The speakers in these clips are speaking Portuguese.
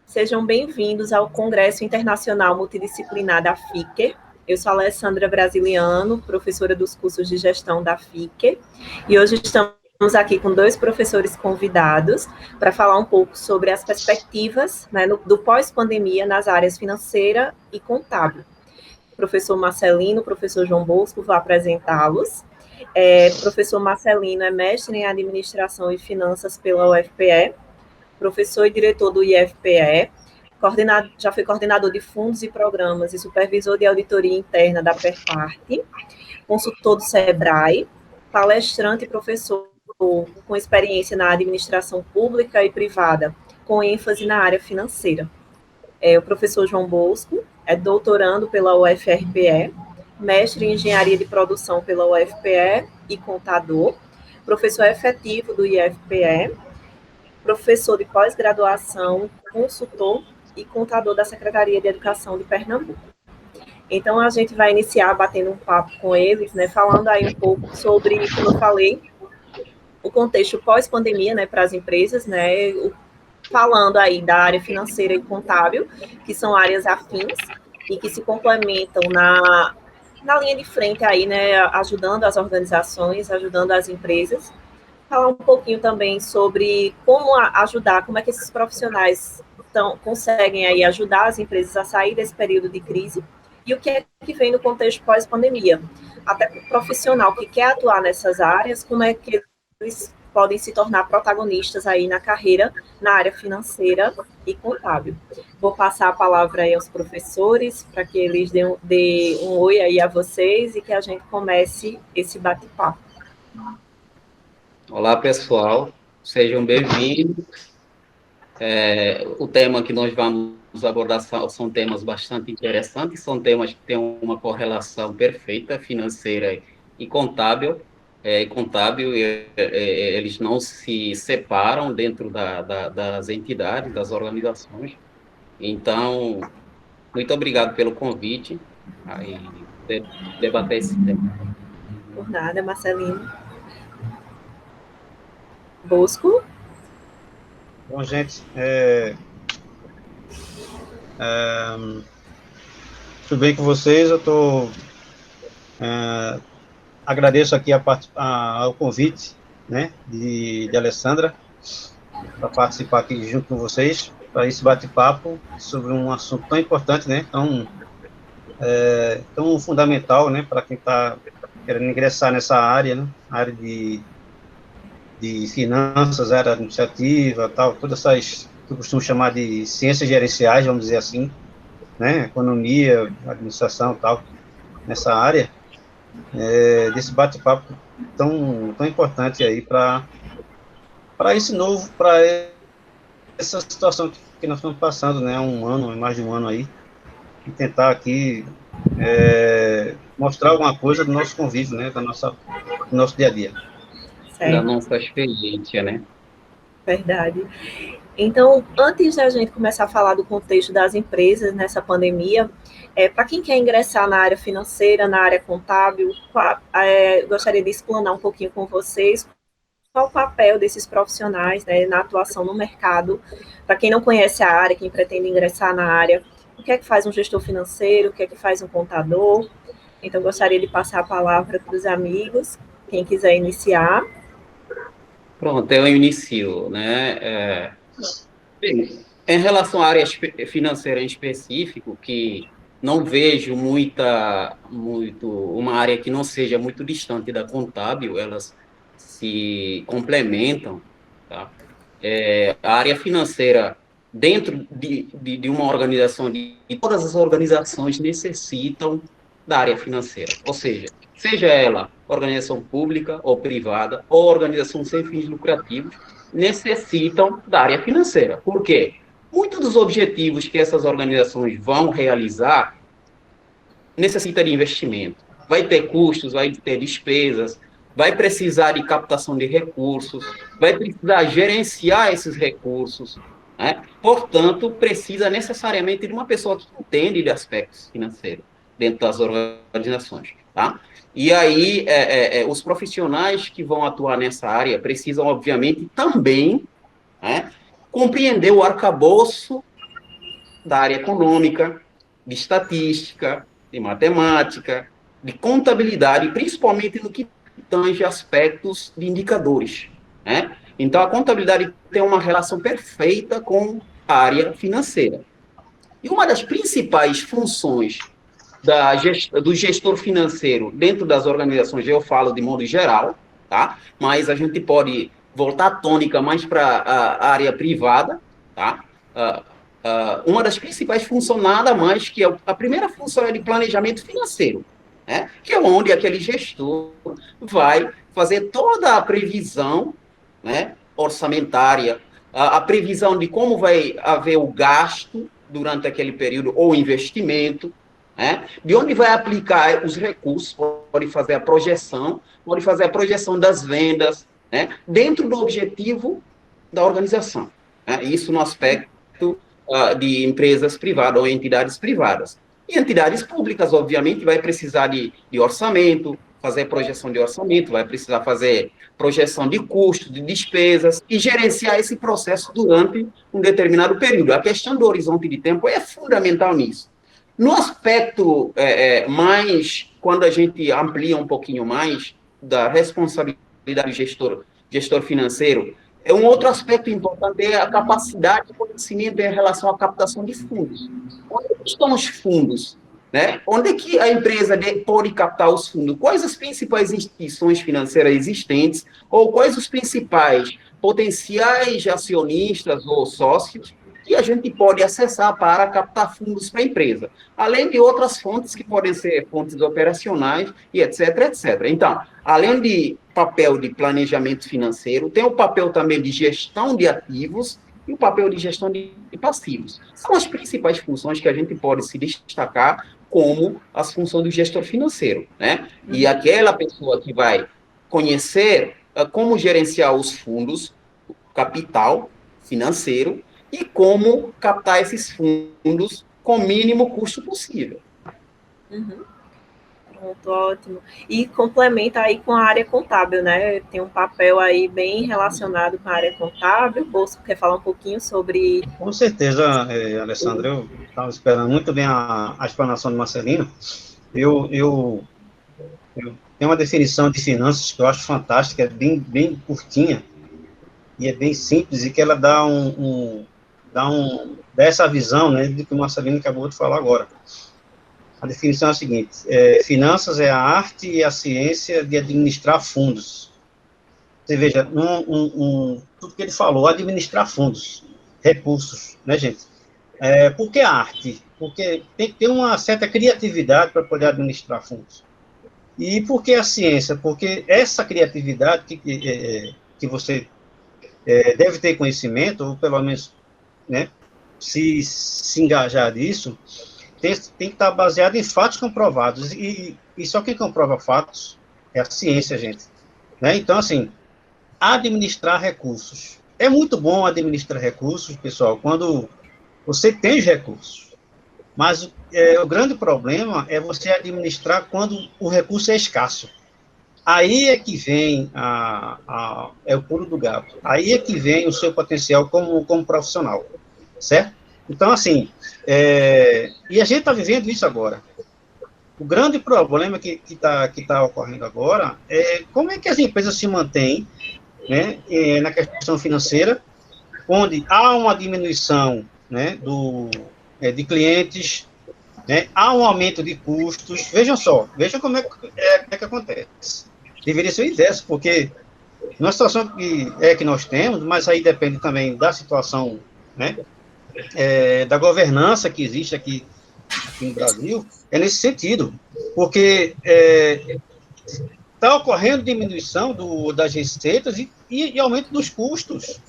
Sejam bem-vindos ao Congresso Internacional Multidisciplinar da FICER. Eu sou a Alessandra Brasiliano, professora dos cursos de gestão da FICER, e hoje estamos aqui com dois professores convidados para falar um pouco sobre as perspectivas, né, do pós-pandemia nas áreas financeira e contábil. O professor Marcelino, o professor João Bosco, vou apresentá-los. Professor Marcelino é mestre em Administração e Finanças pela UFPE, professor e diretor do IFPE, já foi coordenador de fundos e programas e supervisor de auditoria interna da Perfarte, consultor do SEBRAE, palestrante e professor com experiência na administração pública e privada, com ênfase na área financeira. O professor João Bosco é doutorando pela UFRPE, mestre em engenharia de produção pela UFPE e contador, professor efetivo do IFPE, professor de pós-graduação, consultor e contador da Secretaria de Educação de Pernambuco. Então, a gente vai iniciar batendo um papo com eles, né, falando aí um pouco sobre, como eu falei, o contexto pós-pandemia, né, para as empresas, né, falando aí da área financeira e contábil, que são áreas afins e que se complementam na linha de frente aí, né, ajudando as organizações, ajudando as empresas. Falar um pouquinho também sobre como ajudar, como é que esses profissionais conseguem aí ajudar as empresas a sair desse período de crise e o que é que vem no contexto pós-pandemia. Até para o profissional que quer atuar nessas áreas, como é que eles podem se tornar protagonistas aí na carreira, na área financeira e contábil. Vou passar a palavra aí aos professores, para que eles dêem um oi aí a vocês e que a gente comece esse bate-papo. Olá, pessoal, sejam bem-vindos. O tema que nós vamos abordar são temas bastante interessantes, são temas que têm uma correlação perfeita, financeira e contábil. Eles não se separam dentro das entidades, das organizações. Então, muito obrigado pelo convite e debater esse tema. Por nada, Marcelino. Bosco? Bom, gente, tudo bem com vocês? Eu agradeço aqui ao convite, né, de Alessandra, para participar aqui junto com vocês, para esse bate-papo sobre um assunto tão importante, né, tão fundamental, né, para quem está querendo ingressar nessa área, né, área de finanças, área administrativa, tal, todas essas que eu costumo chamar de ciências gerenciais, vamos dizer assim, né, economia, administração, tal, nessa área, desse bate-papo tão importante aí para essa situação que nós estamos passando, né, há mais de um ano aí, e tentar aqui mostrar alguma coisa do nosso convívio, né, do nosso dia a dia. Da nossa experiência, né? Verdade. Então, antes da gente começar a falar do contexto das empresas nessa pandemia, para quem quer ingressar na área financeira, na área contábil, gostaria de explanar um pouquinho com vocês qual o papel desses profissionais, né, na atuação no mercado. Para quem não conhece a área, quem pretende ingressar na área, o que é que faz um gestor financeiro, o que é que faz um contador. Então, gostaria de passar a palavra para os amigos, quem quiser iniciar. Pronto, eu inicio, né? Bem, em relação à área financeira em específico, que não vejo uma área que não seja muito distante da contábil, elas se complementam, tá? A área financeira, dentro de uma organização, todas as organizações necessitam da área financeira, ou seja ela organização pública ou privada, ou organização sem fins lucrativos, necessitam da área financeira. Por quê? Muitos dos objetivos que essas organizações vão realizar necessitam de investimento. Vai ter custos, vai ter despesas, vai precisar de captação de recursos, vai precisar gerenciar esses recursos, né? Portanto, precisa necessariamente de uma pessoa que entende de aspectos financeiros dentro das organizações, tá? E aí, os profissionais que vão atuar nessa área precisam, obviamente, também, né, compreender o arcabouço da área econômica, de estatística, de matemática, de contabilidade, principalmente no que tange aspectos de indicadores, né? Então, a contabilidade tem uma relação perfeita com a área financeira. E uma das principais funções do gestor financeiro dentro das organizações, eu falo de modo geral, tá? Mas a gente pode voltar a tônica mais para a área privada, tá? Uma das principais funções, nada mais que a primeira função é de planejamento financeiro, né? Que é onde aquele gestor vai fazer toda a previsão, né, orçamentária, a previsão de como vai haver o gasto durante aquele período, ou investimento, né? De onde vai aplicar os recursos, pode fazer a projeção das vendas, né? Dentro do objetivo da organização, né? Isso no aspecto de empresas privadas ou entidades privadas. E entidades públicas, obviamente, vai precisar de orçamento, fazer projeção de orçamento, vai precisar fazer projeção de custos, de despesas, e gerenciar esse processo durante um determinado período. A questão do horizonte de tempo é fundamental nisso. No aspecto mais, quando a gente amplia um pouquinho mais da responsabilidade do gestor financeiro, um outro aspecto importante é a capacidade de conhecimento em relação à captação de fundos. Onde estão os fundos? Né? Onde é que a empresa pode captar os fundos? Quais as principais instituições financeiras existentes ou quais os principais potenciais acionistas ou sócios que a gente pode acessar para captar fundos para a empresa, além de outras fontes que podem ser fontes operacionais e etc, etc. Então, além de papel de planejamento financeiro, tem o papel também de gestão de ativos e o papel de gestão de passivos. São as principais funções que a gente pode se destacar como as funções do gestor financeiro, né? E aquela pessoa que vai conhecer como gerenciar os fundos, capital financeiro, e como captar esses fundos com o mínimo custo possível. Uhum. Pronto, ótimo. E complementa aí com a área contábil, né? Tem um papel aí bem relacionado com a área contábil. Bolso quer falar um pouquinho sobre... Com certeza, Alessandra, eu estava esperando muito bem a explanação do Marcelino. Eu tenho uma definição de finanças que eu acho fantástica, é bem curtinha, e é bem simples, e que ela dá essa visão, né, do que o Marcelino acabou de falar agora. A definição é a seguinte: finanças é a arte e a ciência de administrar fundos. Você veja, tudo que ele falou, administrar fundos, recursos, né, gente? Por que a arte? Porque tem que ter uma certa criatividade para poder administrar fundos. E por que a ciência? Porque essa criatividade que você deve ter conhecimento, ou pelo menos, né, se engajar nisso, tem que estar baseado em fatos comprovados, e só quem comprova fatos é a ciência, gente. Né? Então, assim, administrar recursos. É muito bom administrar recursos, pessoal, quando você tem os recursos, mas o grande problema é você administrar quando o recurso é escasso. Aí é que vem o pulo do gato. Aí é que vem o seu potencial como profissional, certo? Então, assim, e a gente está vivendo isso agora. O grande problema que tá ocorrendo agora é como é que as empresas se mantêm, né, na questão financeira, onde há uma diminuição, né, de clientes, né, há um aumento de custos. Vejam como é que acontece. Deveria ser o inverso, porque numa situação que nós temos, mas aí depende também da situação, né, da governança que existe aqui no Brasil, é nesse sentido, porque está ocorrendo diminuição das receitas e aumento dos custos.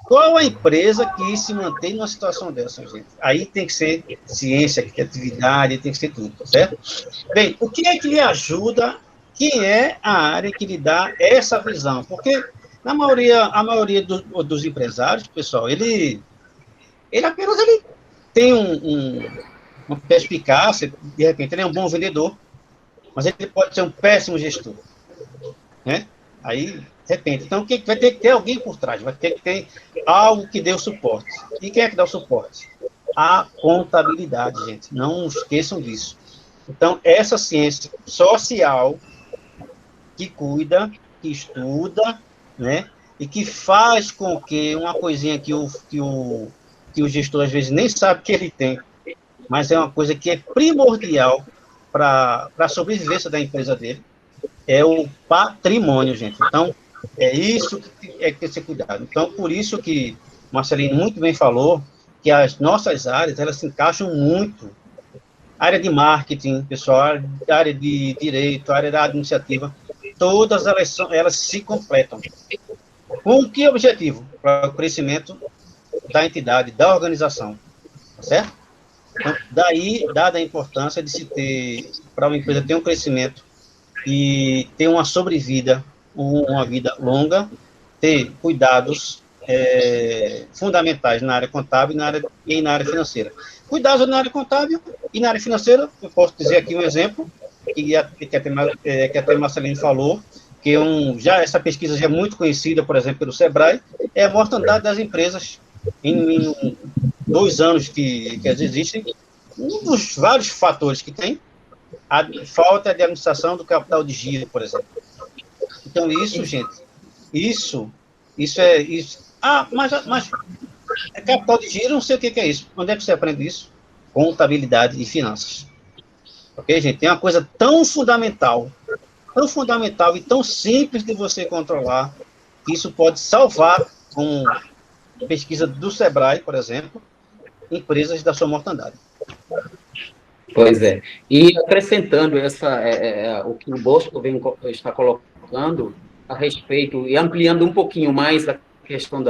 Qual a empresa que se mantém numa situação dessa, gente? Aí tem que ser ciência, criatividade, tem que ser tudo, certo? Bem, o que é que lhe ajuda? Quem é a área que lhe dá essa visão? Porque a maioria dos empresários, pessoal, ele apenas tem uma perspicácia, de repente ele é um bom vendedor, mas ele pode ser um péssimo gestor, né? Aí, de repente, então vai ter que ter alguém por trás, vai ter que ter algo que dê o suporte. E quem é que dá o suporte? a contabilidade, gente. Não esqueçam disso. Então, essa ciência social que cuida, que estuda, né? E que faz com que uma coisinha que o gestor às vezes nem sabe que ele tem, mas é uma coisa que é primordial para a sobrevivência da empresa dele, é o patrimônio, gente. Então, é isso que tem que ser cuidado. Então, por isso que Marcelino muito bem falou que as nossas áreas, elas se encaixam muito. Área de marketing, pessoal, área de direito, área da administrativa, todas elas se completam. Com que objetivo? Para o crescimento da entidade, da organização, tá certo? Então, daí, dada a importância de se ter, para uma empresa ter um crescimento e ter uma sobrevida, uma vida longa, ter cuidados fundamentais na área contábil e na área financeira. Cuidados na área contábil e na área financeira, eu posso dizer aqui um exemplo, que até Marcelino falou, que essa pesquisa já é muito conhecida, por exemplo, pelo SEBRAE, é a mortandade das empresas em 2 anos que existem. Um dos vários fatores que tem, a falta de administração do capital de giro, por exemplo. Então, isso, gente, isso é isso. Mas é capital de giro, não sei o que é isso. Onde é que você aprende isso? Contabilidade e finanças. Ok, gente? Tem uma coisa tão fundamental e tão simples de você controlar, que isso pode salvar, com pesquisa do SEBRAE, por exemplo, empresas da sua mortandade. Pois é. E acrescentando o que o Bosco está colocando a respeito, e ampliando um pouquinho mais a questão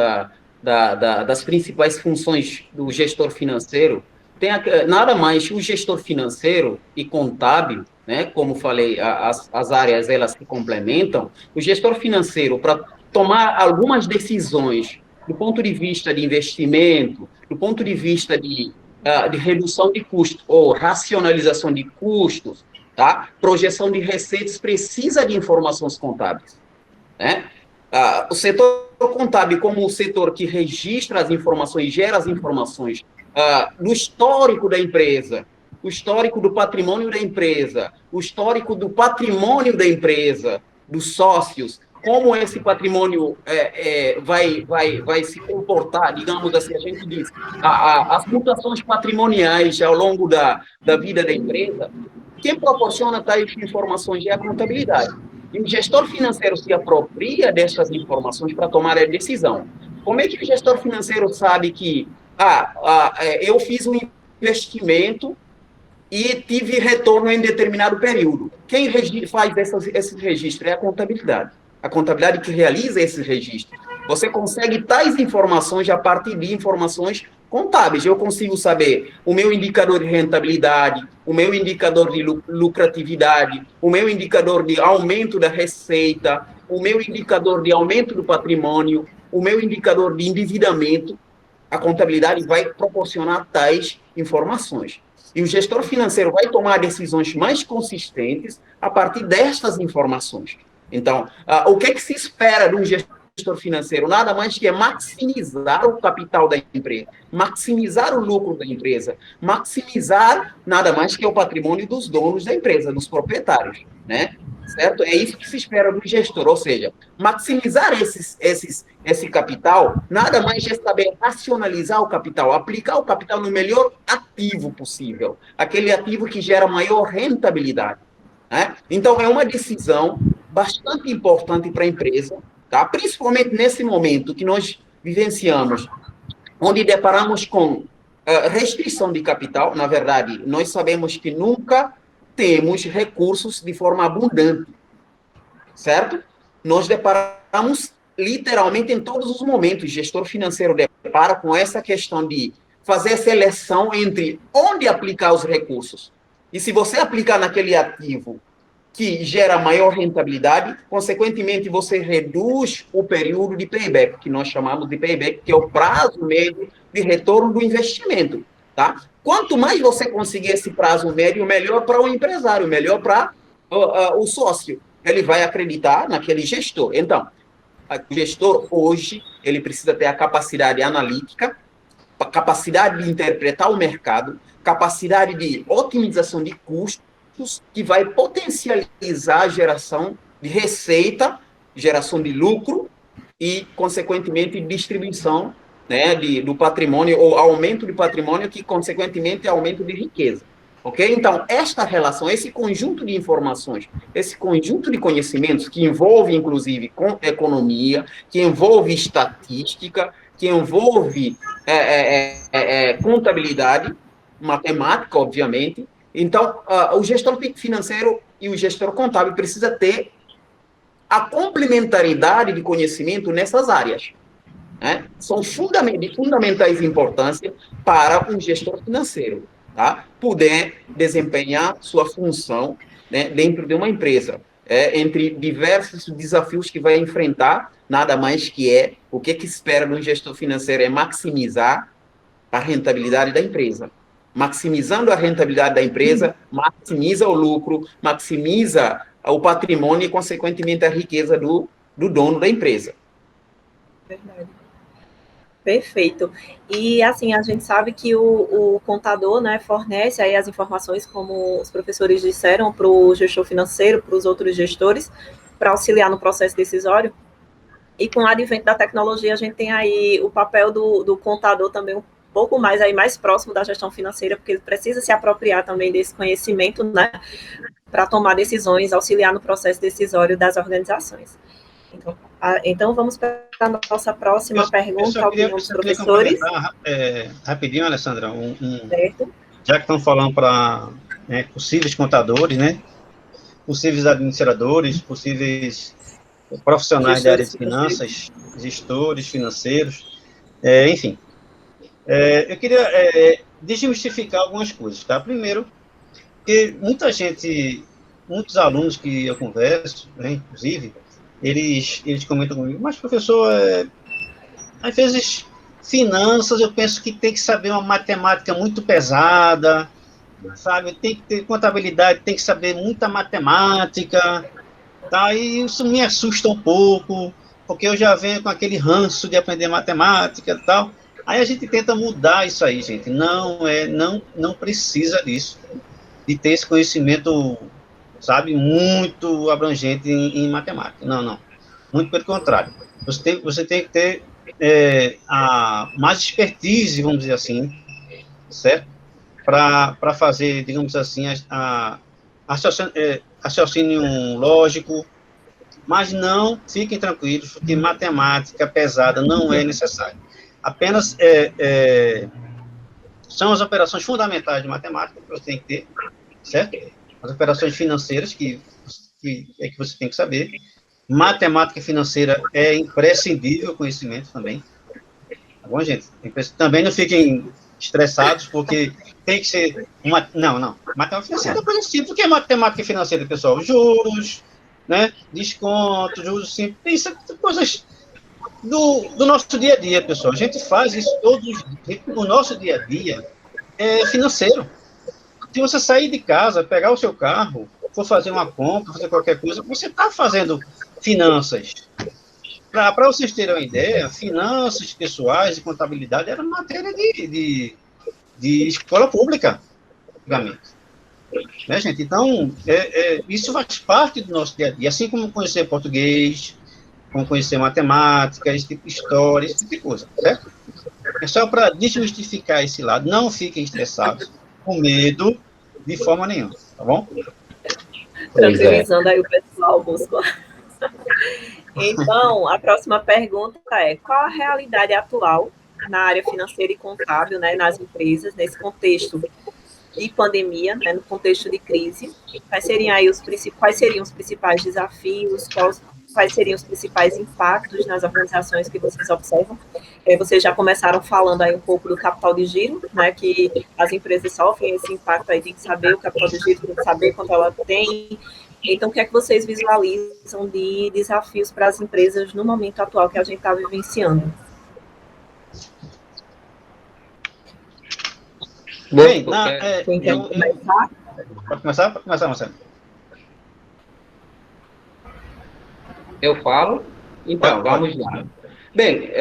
das principais funções do gestor financeiro, nada mais o gestor financeiro e contábil, né, como falei, as áreas elas se complementam, o gestor financeiro, para tomar algumas decisões do ponto de vista de investimento, do ponto de vista de redução de custos ou racionalização de custos, tá? Projeção de receitas, precisa de informações contábeis, né? O setor contábil, como o setor que registra as informações, gera as informações no histórico da empresa, o histórico do patrimônio da empresa, o histórico do patrimônio da empresa, dos sócios, como esse patrimônio vai se comportar, digamos assim, a gente diz, as mutações patrimoniais ao longo da vida da empresa, quem proporciona tais informações é a contabilidade. E o gestor financeiro se apropria dessas informações para tomar a decisão. Como é que o gestor financeiro sabe que eu fiz um investimento e tive retorno em determinado período? Quem faz esse registro é a contabilidade. A contabilidade que realiza esses registros. Você consegue tais informações a partir de informações contábeis. Eu consigo saber o meu indicador de rentabilidade, o meu indicador de lucratividade, o meu indicador de aumento da receita, o meu indicador de aumento do patrimônio, o meu indicador de endividamento. A contabilidade vai proporcionar tais informações. E o gestor financeiro vai tomar decisões mais consistentes a partir destas informações. Então, o que se espera de um gestor financeiro? Nada mais que é maximizar o capital da empresa, maximizar o lucro da empresa, maximizar nada mais que o patrimônio dos donos da empresa, dos proprietários, né? Certo? É isso que se espera do gestor, ou seja, maximizar esse capital, nada mais é saber racionalizar o capital, aplicar o capital no melhor ativo possível, aquele ativo que gera maior rentabilidade, né? Então, é uma decisão bastante importante para a empresa, tá? Principalmente nesse momento que nós vivenciamos, onde deparamos com restrição de capital. Na verdade, nós sabemos que nunca temos recursos de forma abundante, certo? Nós deparamos literalmente em todos os momentos, o gestor financeiro depara com essa questão de fazer a seleção entre onde aplicar os recursos. E se você aplicar naquele ativo que gera maior rentabilidade, consequentemente, você reduz o período de payback, que nós chamamos de payback, que é o prazo médio de retorno do investimento, tá? Quanto mais você conseguir esse prazo médio, melhor para o empresário, melhor para o sócio. Ele vai acreditar naquele gestor. Então, o gestor, hoje, ele precisa ter a capacidade analítica, capacidade de interpretar o mercado, capacidade de otimização de custos, que vai potencializar a geração de receita, geração de lucro e, consequentemente, distribuição, né, do patrimônio, ou aumento de patrimônio, que, consequentemente, é aumento de riqueza. Ok? Então, esta relação, esse conjunto de informações, esse conjunto de conhecimentos, que envolve, inclusive, com economia, que envolve estatística, que envolve contabilidade, matemática, obviamente. Então, o gestor financeiro e o gestor contábil precisa ter a complementaridade de conhecimento nessas áreas. Né? São de fundamentais importância para um gestor financeiro, tá? Poder desempenhar sua função, né, dentro de uma empresa. Entre diversos desafios que vai enfrentar, nada mais que o que espera de um gestor financeiro é maximizar a rentabilidade da empresa. Maximizando a rentabilidade da empresa, maximiza o lucro, maximiza o patrimônio e, consequentemente, a riqueza do dono da empresa. Verdade. Perfeito. E, assim, a gente sabe que o contador, né, fornece aí as informações, como os professores disseram, para o gestor financeiro, para os outros gestores, para auxiliar no processo decisório. E com o advento da tecnologia, a gente tem aí o papel do contador também um pouco mais aí mais próximo da gestão financeira, porque ele precisa se apropriar também desse conhecimento, né, para tomar decisões, auxiliar no processo decisório das organizações. Então vamos para a nossa próxima pergunta, a opinião dos professores. Rapidinho, Alessandra, já que estão falando para possíveis contadores, né, possíveis administradores, possíveis profissionais da área de finanças, gestores financeiros, enfim. Eu queria desmistificar algumas coisas, tá? Primeiro, que muitos alunos que eu converso, né, inclusive, eles comentam comigo, mas, professor, às vezes, finanças, eu penso que tem que saber uma matemática muito pesada, sabe? Tem que ter contabilidade, tem que saber muita matemática, tá? E isso me assusta um pouco, porque eu já venho com aquele ranço de aprender matemática e tal. Aí a gente tenta mudar isso aí, gente. Não precisa disso, de ter esse conhecimento, sabe, muito abrangente em matemática. Não. Muito pelo contrário. Você tem que ter mais expertise, vamos dizer assim, certo? Para fazer, digamos assim, raciocínio lógico, mas não, fiquem tranquilos, porque matemática pesada não é necessário. Apenas são as operações fundamentais de matemática que você tem que ter, certo? As operações financeiras que você tem que saber. Matemática financeira é imprescindível conhecimento também. Tá bom, gente? Também não fiquem estressados, porque tem que ser não. Matemática financeira é coisa simples. O que é matemática financeira, pessoal? Juros, né? Descontos, juros simples. Isso é coisas do nosso dia a dia, pessoal. A gente faz isso todos os dias. O nosso dia a dia é financeiro. Se você sair de casa, pegar o seu carro, for fazer uma compra, fazer qualquer coisa, você está fazendo finanças. Para vocês terem uma ideia, finanças pessoais e contabilidade era matéria de escola pública, antigamente. Né, gente? Então, isso faz parte do nosso dia a dia, assim como conhecer português, como conhecer matemática, esse tipo de história, esse tipo de coisa, certo? É só para desmistificar esse lado, não fiquem estressados, com medo, de forma nenhuma, tá bom? Tranquilizando aí o pessoal, Bosco. Então, a próxima pergunta é: qual a realidade atual na área financeira e contábil, né, nas empresas, nesse contexto de pandemia, né, no contexto de crise? Quais seriam os principais desafios? Quais seriam os principais impactos nas organizações que vocês observam? Vocês já começaram falando aí um pouco do capital de giro, né, que as empresas sofrem esse impacto aí, tem que saber o capital de giro, tem que saber quanto ela tem. Então, o que é que vocês visualizam de desafios para as empresas no momento atual que a gente está vivenciando? Bem, quem quer começar? Pode começar? Pode começar, Marcelo. Eu falo? Então, vamos lá. Bem,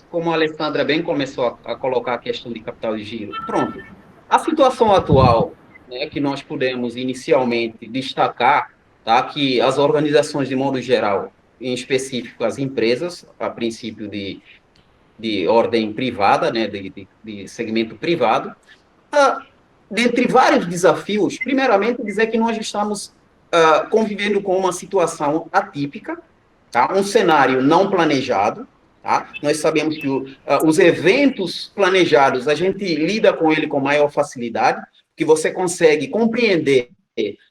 como a Alessandra bem começou a colocar a questão de capital de giro, pronto. A situação atual, né, que nós pudemos inicialmente destacar, tá, que as organizações, de modo geral, em específico as empresas, a princípio de ordem privada, né, de segmento privado, dentre vários desafios, primeiramente dizer que nós estamos convivendo com uma situação atípica, tá, um cenário não planejado. Tá? Nós sabemos que os eventos planejados, a gente lida com ele com maior facilidade, que você consegue compreender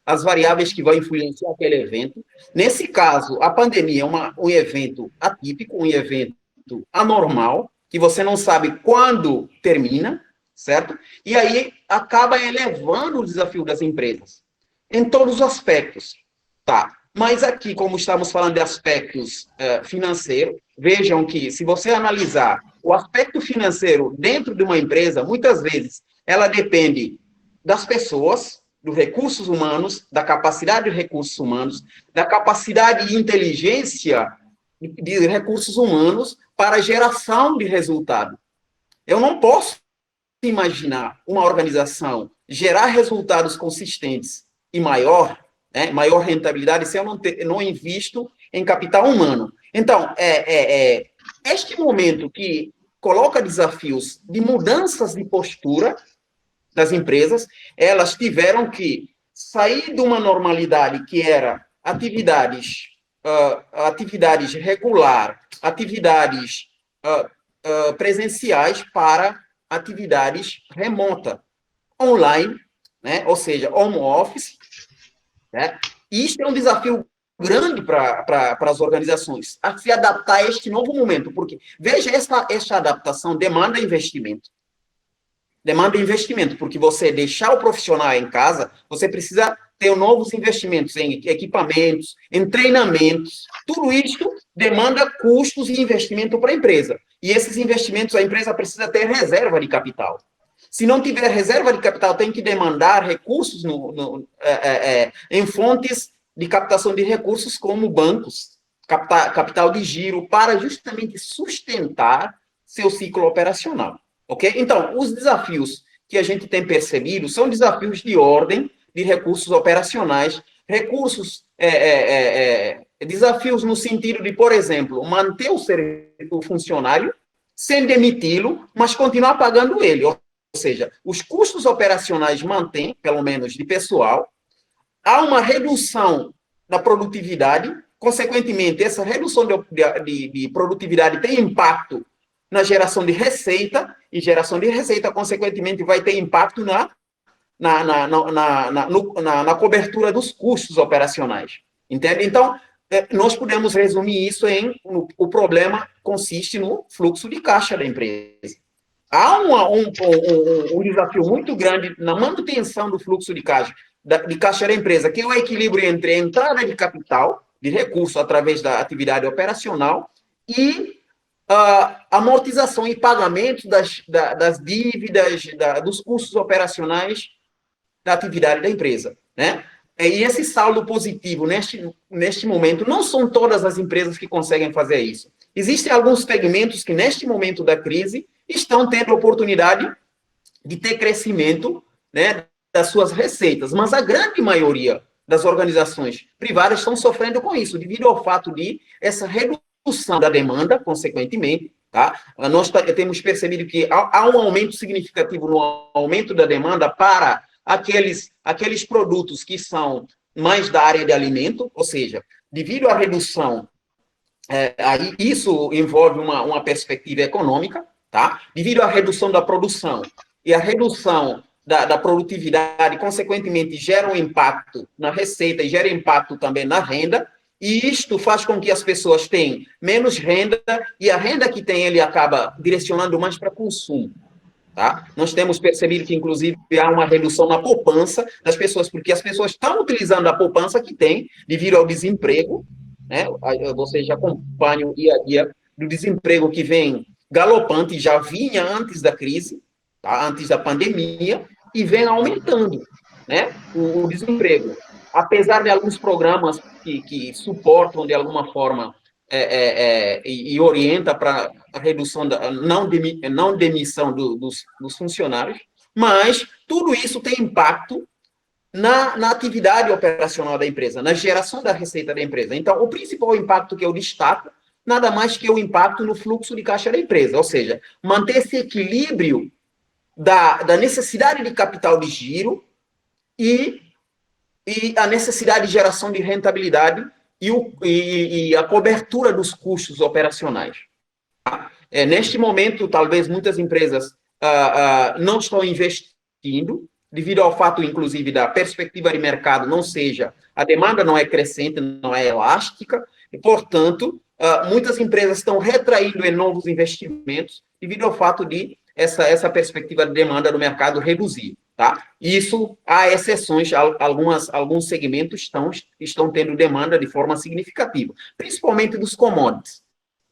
as variáveis que vão influenciar aquele evento. Nesse caso, a pandemia é um evento atípico, um evento anormal, que você não sabe quando termina, certo? E aí acaba elevando o desafio das empresas, em todos os aspectos. Tá? Mas aqui, como estamos falando de aspectos financeiros, vejam que, se você analisar o aspecto financeiro dentro de uma empresa, muitas vezes ela depende das pessoas, dos recursos humanos, da capacidade de recursos humanos, da capacidade de inteligência de recursos humanos para a geração de resultado. Eu não posso imaginar uma organização gerar resultados consistentes e maior rentabilidade se eu não invisto em capital humano. Então, este momento que coloca desafios de mudanças de postura das empresas, elas tiveram que sair de uma normalidade que era atividades regular, atividades presenciais para atividades remota, online, né? Ou seja, home office, né? E isso é um desafio grande para as organizações, a se adaptar a este novo momento, porque, veja, essa adaptação demanda investimento. Demanda investimento, porque você deixar o profissional em casa, você precisa ter novos investimentos em equipamentos, em treinamentos. Tudo isso demanda custos e investimento para a empresa. E esses investimentos, a empresa precisa ter reserva de capital. Se não tiver reserva de capital, tem que demandar recursos em fontes de captação de recursos, como bancos, capital de giro, para justamente sustentar seu ciclo operacional. Ok? Então, os desafios que a gente tem percebido são desafios de ordem de recursos operacionais, desafios no sentido de, por exemplo, manter o funcionário sem demiti-lo, mas continuar pagando ele. Ou seja, os custos operacionais mantêm, pelo menos de pessoal, há uma redução da produtividade, consequentemente, essa redução de produtividade tem impacto na geração de receita, e geração de receita, consequentemente, vai ter impacto na cobertura dos custos operacionais. Entende? Então, nós podemos resumir isso o problema consiste no fluxo de caixa da empresa. Há um desafio muito grande na manutenção do fluxo de caixa da empresa, que é o equilíbrio entre a entrada de capital, de recurso através da atividade operacional, e amortização e pagamento das dívidas, dos custos operacionais da atividade da empresa, né? E esse saldo positivo, neste momento, não são todas as empresas que conseguem fazer isso. Existem alguns segmentos que, neste momento da crise, estão tendo a oportunidade de ter crescimento, né, das suas receitas, mas a grande maioria das organizações privadas estão sofrendo com isso, devido ao fato de essa redução da demanda, consequentemente, tá? Nós temos percebido que há um aumento significativo no aumento da demanda para aqueles produtos que são mais da área de alimento, ou seja, devido à redução, aí isso envolve uma perspectiva econômica, tá? Devido à redução da produção e à redução da produtividade, consequentemente, gera um impacto na receita e gera impacto também na renda, e isto faz com que as pessoas tenham menos renda, e a renda que tem, ele acaba direcionando mais para consumo. Tá? Nós temos percebido que, inclusive, há uma redução na poupança das pessoas, porque as pessoas estão utilizando a poupança que tem devido ao desemprego, né? Vocês já acompanham o dia a dia do desemprego que vem galopante, já vinha antes da crise, tá? Antes da pandemia, e vem aumentando, né? O desemprego. Apesar de alguns programas que suportam, de alguma forma, e orienta para a redução da não demissão dos funcionários, mas tudo isso tem impacto na atividade operacional da empresa, na geração da receita da empresa. Então, o principal impacto que eu destaco, nada mais que o impacto no fluxo de caixa da empresa, ou seja, manter esse equilíbrio da necessidade de capital de giro e a necessidade de geração de rentabilidade e a cobertura dos custos operacionais. Neste momento, talvez muitas empresas não estão investindo, devido ao fato, inclusive, da perspectiva de mercado não seja, a demanda não é crescente, não é elástica, e, portanto, muitas empresas estão retraindo em novos investimentos devido ao fato de essa perspectiva de demanda do mercado reduzir. Tá? Isso, há exceções, alguns segmentos estão tendo demanda de forma significativa, principalmente dos commodities.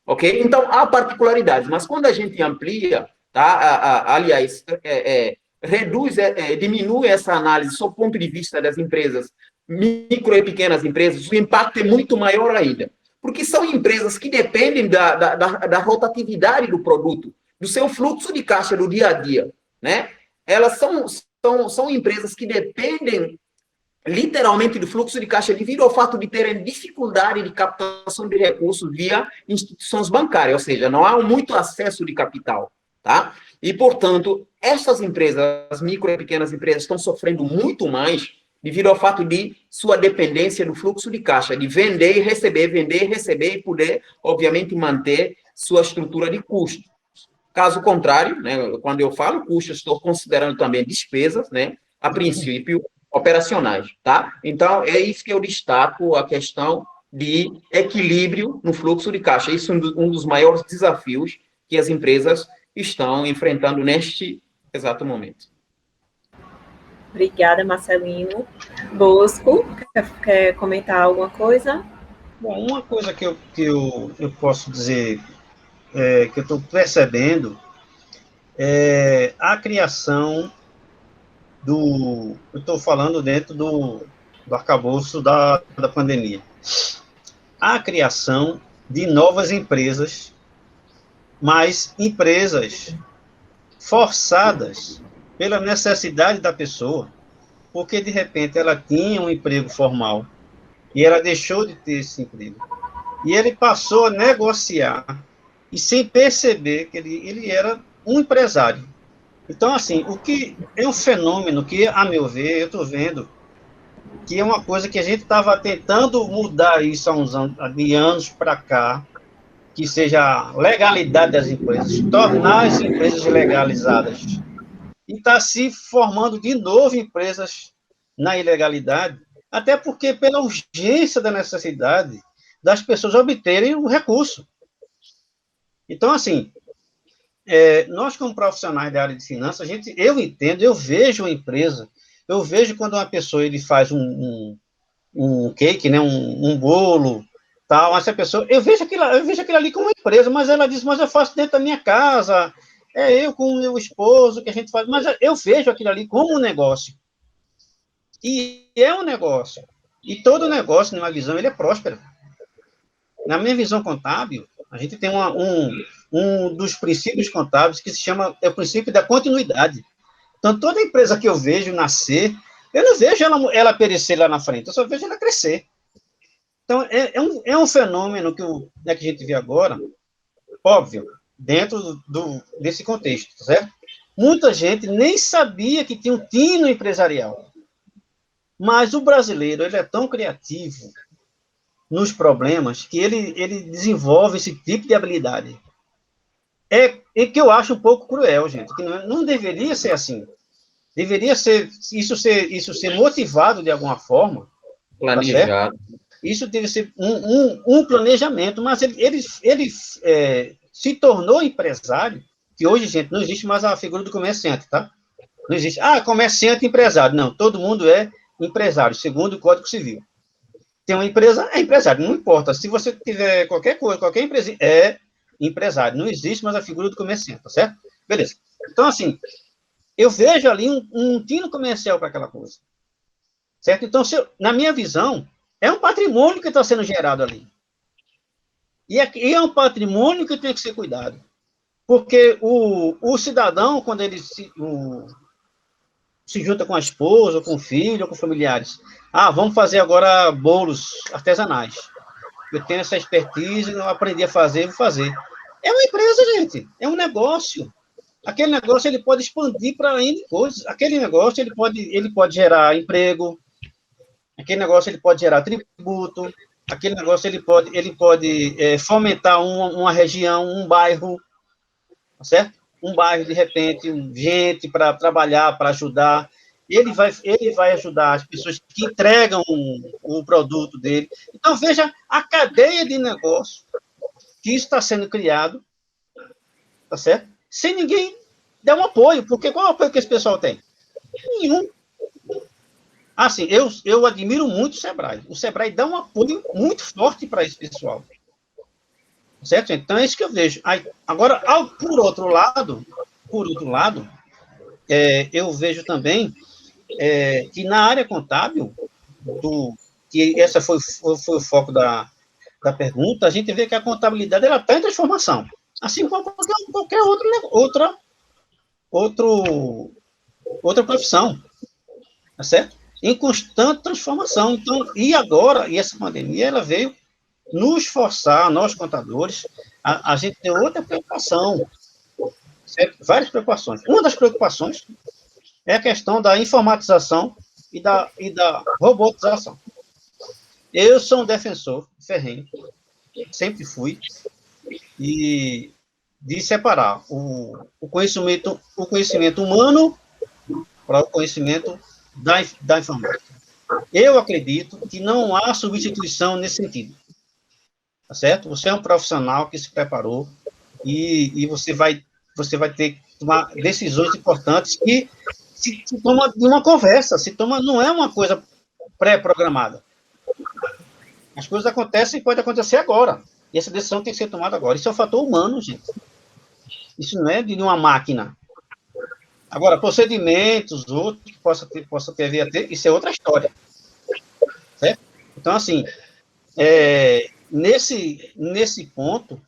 Ok? Então, há particularidades, mas quando a gente amplia, tá? Aliás, diminui essa análise sob o ponto de vista das empresas, micro e pequenas empresas, o impacto é muito maior ainda, porque são empresas que dependem da rotatividade do produto, do seu fluxo de caixa do dia a dia, né? Elas são empresas que dependem literalmente do fluxo de caixa devido ao fato de terem dificuldade de captação de recursos via instituições bancárias, ou seja, não há muito acesso de capital, tá? E, portanto, essas empresas, as micro e pequenas empresas, estão sofrendo muito mais devido ao fato de sua dependência do fluxo de caixa, de vender e receber e poder, obviamente, manter sua estrutura de custo. Caso contrário, né, quando eu falo custos, estou considerando também despesas, né, a princípio, operacionais, tá? Então, é isso que eu destaco, a questão de equilíbrio no fluxo de caixa. Isso é um dos maiores desafios que as empresas estão enfrentando neste exato momento. Obrigada, Marcelino. Bosco, quer comentar alguma coisa? Bom, uma coisa que eu posso dizer, que eu estou percebendo, é a criação eu estou falando dentro do arcabouço da pandemia, a criação de novas empresas, mas empresas forçadas pela necessidade da pessoa, porque de repente ela tinha um emprego formal e ela deixou de ter esse emprego. E ele passou a negociar e sem perceber que ele era um empresário. Então, assim, o que é um fenômeno que, a meu ver, eu estou vendo que é uma coisa que a gente estava tentando mudar isso há uns anos para cá, que seja a legalidade das empresas, tornar as empresas legalizadas. E está se formando de novo empresas na ilegalidade, até porque pela urgência da necessidade das pessoas obterem o recurso. Então, assim, nós como profissionais da área de finanças, eu entendo, eu vejo a empresa, eu vejo quando uma pessoa ele faz um cake, né, um bolo, tal, essa pessoa, eu vejo aquilo ali como uma empresa, mas ela diz, mas eu faço dentro da minha casa, eu com o meu esposo que a gente faz, mas eu vejo aquilo ali como um negócio. E é um negócio. E todo negócio, na minha visão, ele é próspero. Na minha visão contábil, a gente tem um dos princípios contábeis que se chama o princípio da continuidade. Então, toda empresa que eu vejo nascer, eu não vejo ela perecer lá na frente, eu só vejo ela crescer. Então, é um fenômeno que a gente vê agora, óbvio, dentro desse contexto, certo? Muita gente nem sabia que tinha um tino empresarial. Mas o brasileiro, ele é tão criativo nos problemas que ele desenvolve esse tipo de habilidade. É que eu acho um pouco cruel, gente, que não deveria ser assim. Deveria ser isso ser motivado de alguma forma. Planejado. Tá, isso deve ser um planejamento, mas ele se tornou empresário, que hoje, gente, não existe mais a figura do comerciante, tá? Não existe, comerciante e empresário. Não, todo mundo é empresário, segundo o Código Civil. Tem uma empresa, é empresário, não importa. Se você tiver qualquer coisa, qualquer empresa, é empresário. Não existe mais a figura do comerciante, tá certo? Beleza. Então, assim, eu vejo ali um tino comercial para aquela coisa. Certo? Então, na minha visão, é um patrimônio que está sendo gerado ali. E é um patrimônio que tem que ser cuidado. Porque o cidadão, quando ele se junta com a esposa, ou com o filho, ou com familiares, vamos fazer agora bolos artesanais. Eu tenho essa expertise, eu aprendi a fazer, vou fazer. É uma empresa, gente, é um negócio. Aquele negócio ele pode expandir para N coisas. Aquele negócio ele pode gerar emprego, aquele negócio ele pode gerar tributo, aquele negócio ele pode fomentar uma região, um bairro, tá certo? Um bairro, de repente, gente para trabalhar, para ajudar. Ele vai ajudar as pessoas que entregam o produto dele. Então, veja a cadeia de negócio que está sendo criado, tá certo? Sem ninguém dar um apoio, porque qual é o apoio que esse pessoal tem? Nenhum. Assim, eu admiro muito o Sebrae. O Sebrae dá um apoio muito forte para esse pessoal. Certo? Então, é isso que eu vejo. Agora, por outro lado, eu vejo também que na área contábil, que essa foi o foco da pergunta, a gente vê que a contabilidade ela está em transformação. Assim como qualquer outra profissão. Tá certo? Em constante transformação. Então, e essa pandemia, ela veio nos forçar, nós contadores, a gente tem outra preocupação, certo? Várias preocupações. Uma das preocupações é a questão da informatização e da robotização. Eu sou um defensor ferrenho, sempre fui, e de separar o conhecimento humano para o conhecimento da informática. Eu acredito que não há substituição nesse sentido. Tá certo? Você é um profissional que se preparou e você vai ter que tomar decisões importantes que se toma de uma conversa, não é uma coisa pré-programada. As coisas acontecem e pode acontecer agora. E essa decisão tem que ser tomada agora. Isso é um fator humano, gente. Isso não é de uma máquina. Agora, procedimentos, outros que possa ter a ver, isso é outra história. Certo? Então, assim, nesse ponto,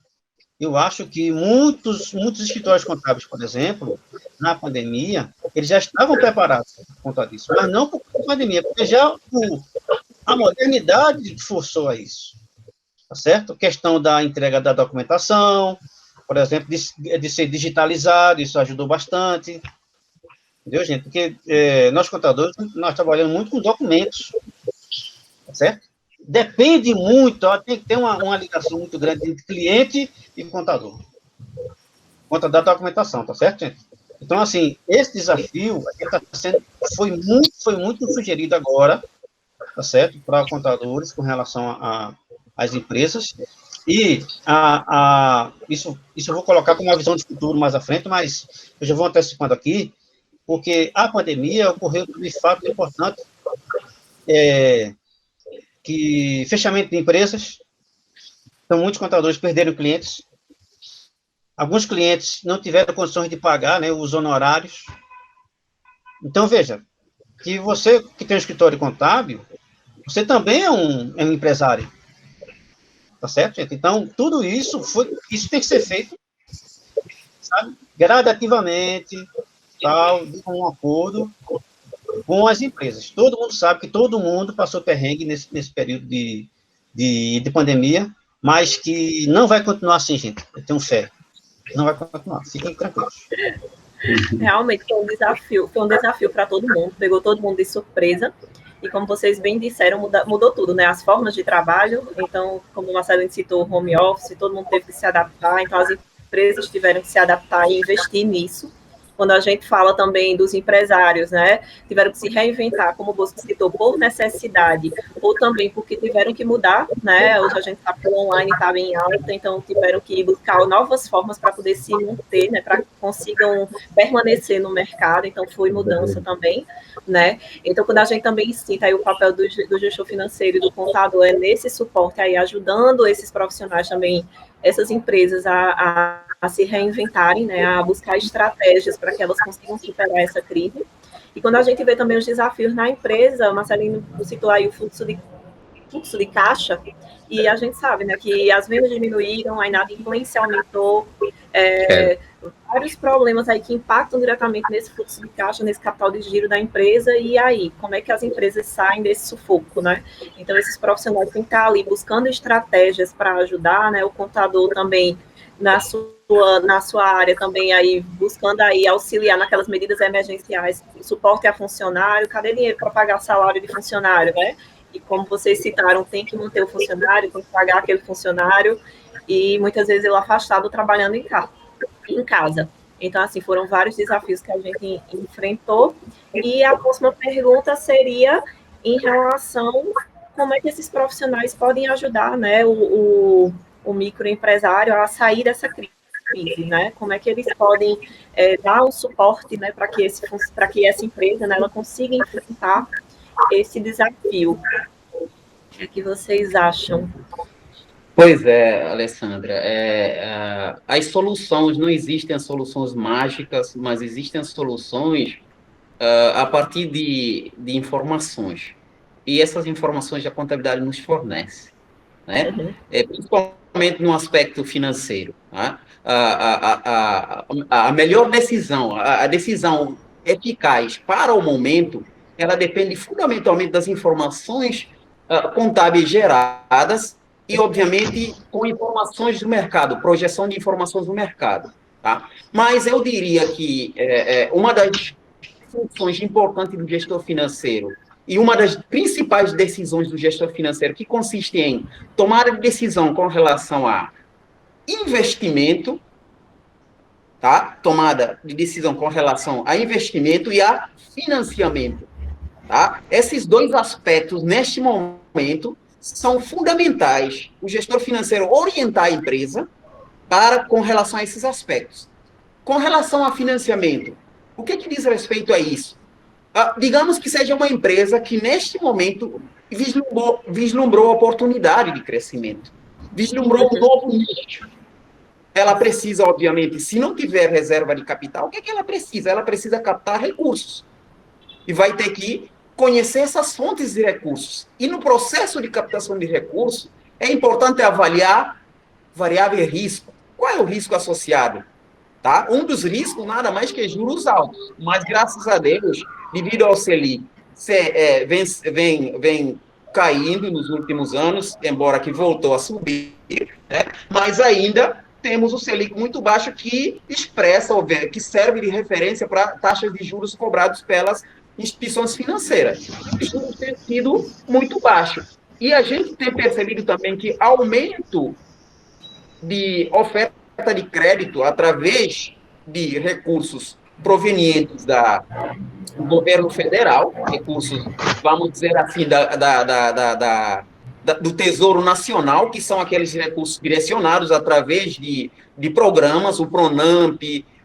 eu acho que muitos escritórios contábeis, por exemplo, na pandemia, eles já estavam preparados por conta disso, mas não por conta da pandemia, porque já a modernidade forçou a isso. Tá certo? A questão da entrega da documentação, por exemplo, de ser digitalizado, isso ajudou bastante. Entendeu, gente? Porque nós, contadores, nós trabalhamos muito com documentos. Tá certo? Depende muito, tem que ter uma ligação muito grande entre cliente e contador. Conta da documentação, tá certo, gente? Então, assim, esse desafio foi muito sugerido agora, tá certo? Para contadores com relação às empresas. E isso eu vou colocar como uma visão de futuro mais à frente, mas eu já vou antecipando aqui, porque a pandemia ocorreu de fato importante, que fechamento de empresas, então muitos contadores perderam clientes, alguns clientes não tiveram condições de pagar, né, os honorários. Então, veja, que você que tem um escritório contábil, você também é um empresário, tá certo, gente? Então, tudo isso tem que ser feito, sabe, gradativamente, tal, com um acordo com as empresas. Todo mundo sabe que todo mundo passou perrengue nesse período de pandemia, mas que não vai continuar assim, gente. Eu tenho fé. Não vai continuar. Fiquem tranquilos. Realmente foi um desafio para todo mundo, pegou todo mundo de surpresa. E como vocês bem disseram, mudou tudo, né? As formas de trabalho. Então, como o Marcelo citou, home office, todo mundo teve que se adaptar. Então, as empresas tiveram que se adaptar e investir nisso. Quando a gente fala também dos empresários, né, tiveram que se reinventar, como você citou, por necessidade, ou também porque tiveram que mudar, né, hoje a gente sabe que o online estava em alta, então tiveram que buscar novas formas para poder se manter, né, para que consigam permanecer no mercado, então foi mudança também, né, então quando a gente também cita aí o papel do gestor financeiro e do contador, é nesse suporte aí, ajudando esses profissionais também, essas empresas a se reinventarem, né, a buscar estratégias para que elas consigam superar essa crise. E quando a gente vê também os desafios na empresa, o Marcelino citou aí o fluxo de fluxo de caixa, e a gente sabe, né, que as vendas diminuíram, a inadimplência aumentou, vários problemas aí que impactam diretamente nesse fluxo de caixa, nesse capital de giro da empresa, e aí, como é que as empresas saem desse sufoco, né? Então, esses profissionais têm que estar ali buscando estratégias para ajudar, né? O contador também, na sua área também aí, buscando aí auxiliar naquelas medidas emergenciais, suporte a funcionário, cadê dinheiro para pagar salário de funcionário, né? E como vocês citaram, tem que manter o funcionário, tem que pagar aquele funcionário, e muitas vezes ele é afastado trabalhando em casa. Então, assim, foram vários desafios que a gente enfrentou. E a próxima pergunta seria em relação como é que esses profissionais podem ajudar, né, o microempresário a sair dessa crise, né? Como é que eles podem dar um suporte, né, para que essa empresa, né, ela consiga enfrentar esse desafio. O que vocês acham? Pois é, Alessandra, as soluções, não existem as soluções mágicas, mas existem as soluções a partir de informações. E essas informações a contabilidade nos fornece, né? Uhum. Principalmente no aspecto financeiro. Tá? A melhor decisão, a decisão eficaz para o momento, ela depende fundamentalmente das informações contábeis geradas e, obviamente, com informações do mercado, projeção de informações do mercado. Tá? Mas eu diria que uma das funções importantes do gestor financeiro e uma das principais decisões do gestor financeiro, que consiste em tomar a decisão com relação a investimento, tá? Tomada de decisão com relação a investimento e a financiamento, tá? Esses dois aspectos, neste momento, são fundamentais. O gestor financeiro orientar a empresa com relação a esses aspectos. Com relação a financiamento, o que diz respeito a isso? Digamos que seja uma empresa que, neste momento, vislumbrou oportunidade de crescimento, vislumbrou um novo nicho. Ela precisa, obviamente, se não tiver reserva de capital, o que ela precisa? Ela precisa captar recursos. E vai ter que conhecer essas fontes de recursos. E no processo de captação de recursos, é importante avaliar variável risco. Qual é o risco associado? Tá? Um dos riscos, nada mais que juros altos. Mas, graças a Deus, devido ao Selic, vem caindo nos últimos anos, embora que voltou a subir, né? Mas ainda temos o Selic muito baixo que expressa, que serve de referência para taxas de juros cobrados pelas instituições financeiras. Os juros têm sido muito baixos. E a gente tem percebido também que aumento de oferta de crédito através de recursos provenientes do governo federal, recursos, vamos dizer assim, do Tesouro Nacional, que são aqueles recursos direcionados através de programas, o Pronamp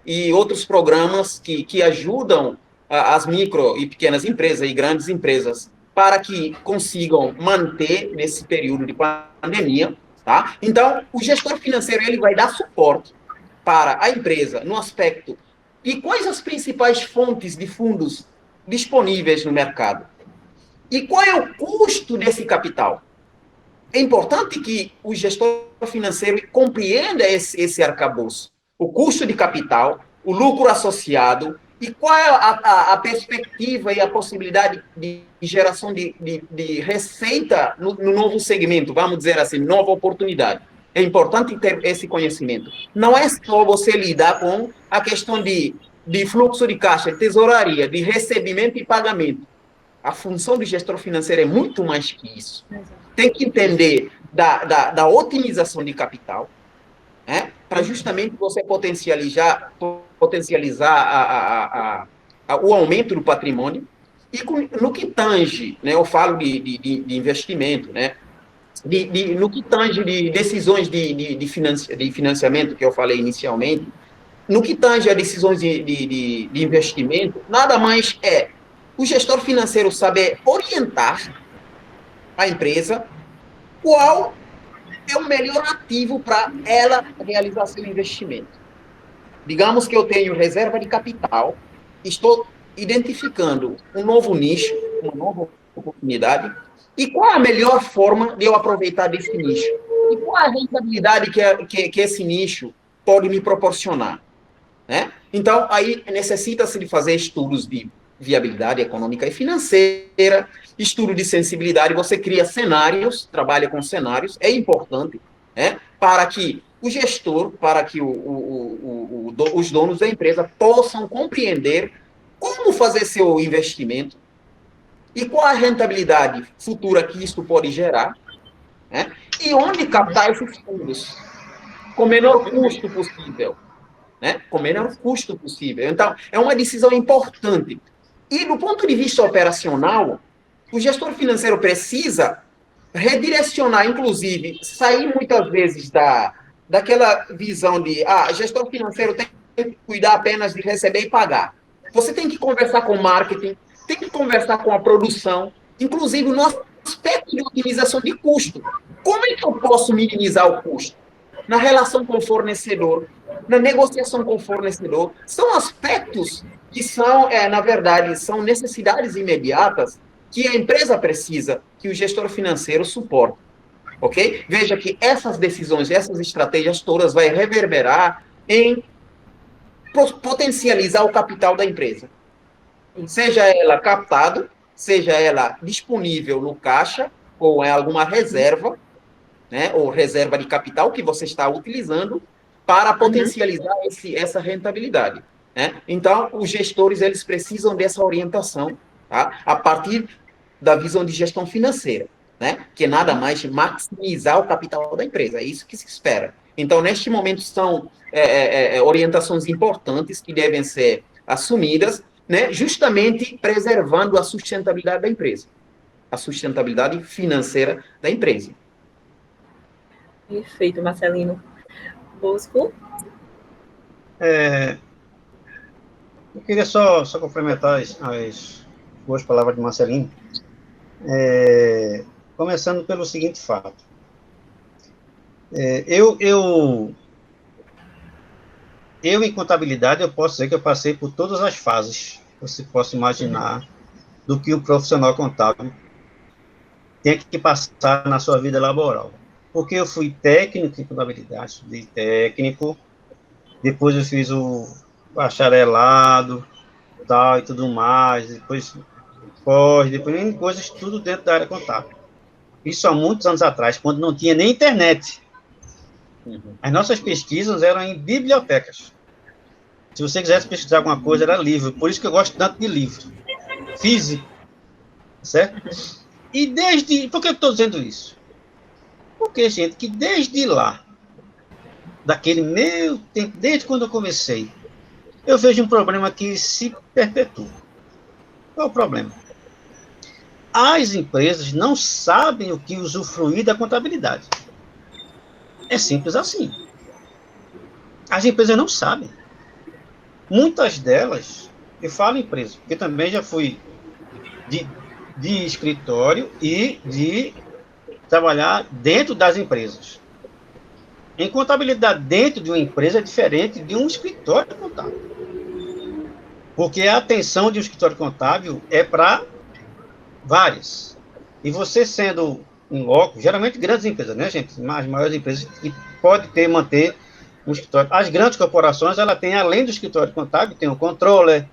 e outros programas que ajudam as micro e pequenas empresas e grandes empresas para que consigam manter, nesse período de pandemia. Tá? Então, o gestor financeiro ele vai dar suporte para a empresa no aspecto de quais as principais fontes de fundos disponíveis no mercado e qual é o custo desse capital. É importante que o gestor financeiro compreenda esse arcabouço, o custo de capital, o lucro associado e qual é a perspectiva e a possibilidade de geração de receita no novo segmento, vamos dizer assim, nova oportunidade. É importante ter esse conhecimento. Não é só você lidar com a questão de fluxo de caixa, de tesouraria, de recebimento e pagamento. A função do gestor financeiro é muito mais que isso. Tem que entender da otimização de capital, né, para justamente você potencializar o aumento do patrimônio. E no que tange, né, eu falo de investimento, né, no que tange de decisões de financiamento, que eu falei inicialmente, no que tange a decisões de investimento, nada mais é o gestor financeiro saber orientar a empresa qual é o melhor ativo para ela realizar seu investimento. Digamos que eu tenho reserva de capital, estou identificando um novo nicho, uma nova oportunidade, E qual é a melhor forma de eu aproveitar desse nicho? E qual é a rentabilidade que esse nicho pode me proporcionar? Né? Então, aí necessita-se de fazer estudos de viabilidade econômica e financeira, estudo de sensibilidade, você cria cenários, trabalha com cenários, é importante, né? Para que o gestor, para que os donos da empresa possam compreender como fazer seu investimento e qual a rentabilidade futura que isso pode gerar, né? E onde captar esses fundos com o menor custo possível. Né? Com o menor custo possível. Então, é uma decisão importante. E, do ponto de vista operacional, o gestor financeiro precisa redirecionar, inclusive, sair muitas vezes daquela visão de gestor financeiro tem que cuidar apenas de receber e pagar. Você tem que conversar com o marketing, tem que conversar com a produção, inclusive no aspecto de otimização de custo. Como é que eu posso minimizar o custo? Na relação com o fornecedor, na negociação com o fornecedor, são aspectos que são, na verdade, são necessidades imediatas que a empresa precisa, que o gestor financeiro suporta, ok? Veja que essas decisões, essas estratégias todas vai reverberar em potencializar o capital da empresa. Seja ela captado, seja ela disponível no caixa, ou em alguma reserva, né, ou reserva de capital que você está utilizando para potencializar essa rentabilidade. Né? Então, os gestores eles precisam dessa orientação, tá? A partir da visão de gestão financeira, né? Que é nada mais de maximizar o capital da empresa, é isso que se espera. Então, neste momento, são orientações importantes que devem ser assumidas, né? Justamente preservando a sustentabilidade da empresa, a sustentabilidade financeira da empresa. Perfeito, Marcelino. Bosco? Eu queria só complementar as boas palavras de Marcelino, começando pelo seguinte fato. Eu, em contabilidade, eu posso dizer que eu passei por todas as fases que você possa imaginar do que um profissional contábil tem que passar na sua vida laboral. Porque eu fui técnico em contabilidade, estudei técnico, depois eu fiz o bacharelado, tal, e tudo mais, depois coisas, tudo dentro da área contábil. Isso há muitos anos atrás, quando não tinha nem internet. As nossas pesquisas eram em bibliotecas. Se você quisesse pesquisar alguma coisa, era livro. Por isso que eu gosto tanto de livro. Físico. Certo? E por que eu estou dizendo isso? Porque, gente, que desde lá, daquele meu tempo, desde quando eu comecei, eu vejo um problema que se perpetua. Qual é o problema? As empresas não sabem o que usufruir da contabilidade. É simples assim. As empresas não sabem. Muitas delas, eu falo empresa, porque também já fui de escritório e de trabalhar dentro das empresas. Em contabilidade dentro de uma empresa é diferente de um escritório contábil. Porque a atenção de um escritório contábil é para várias. E você sendo em loco, geralmente grandes empresas, né, gente? As maiores empresas que pode manter um escritório. As grandes corporações, ela tem, além do escritório contábil, tem o controller,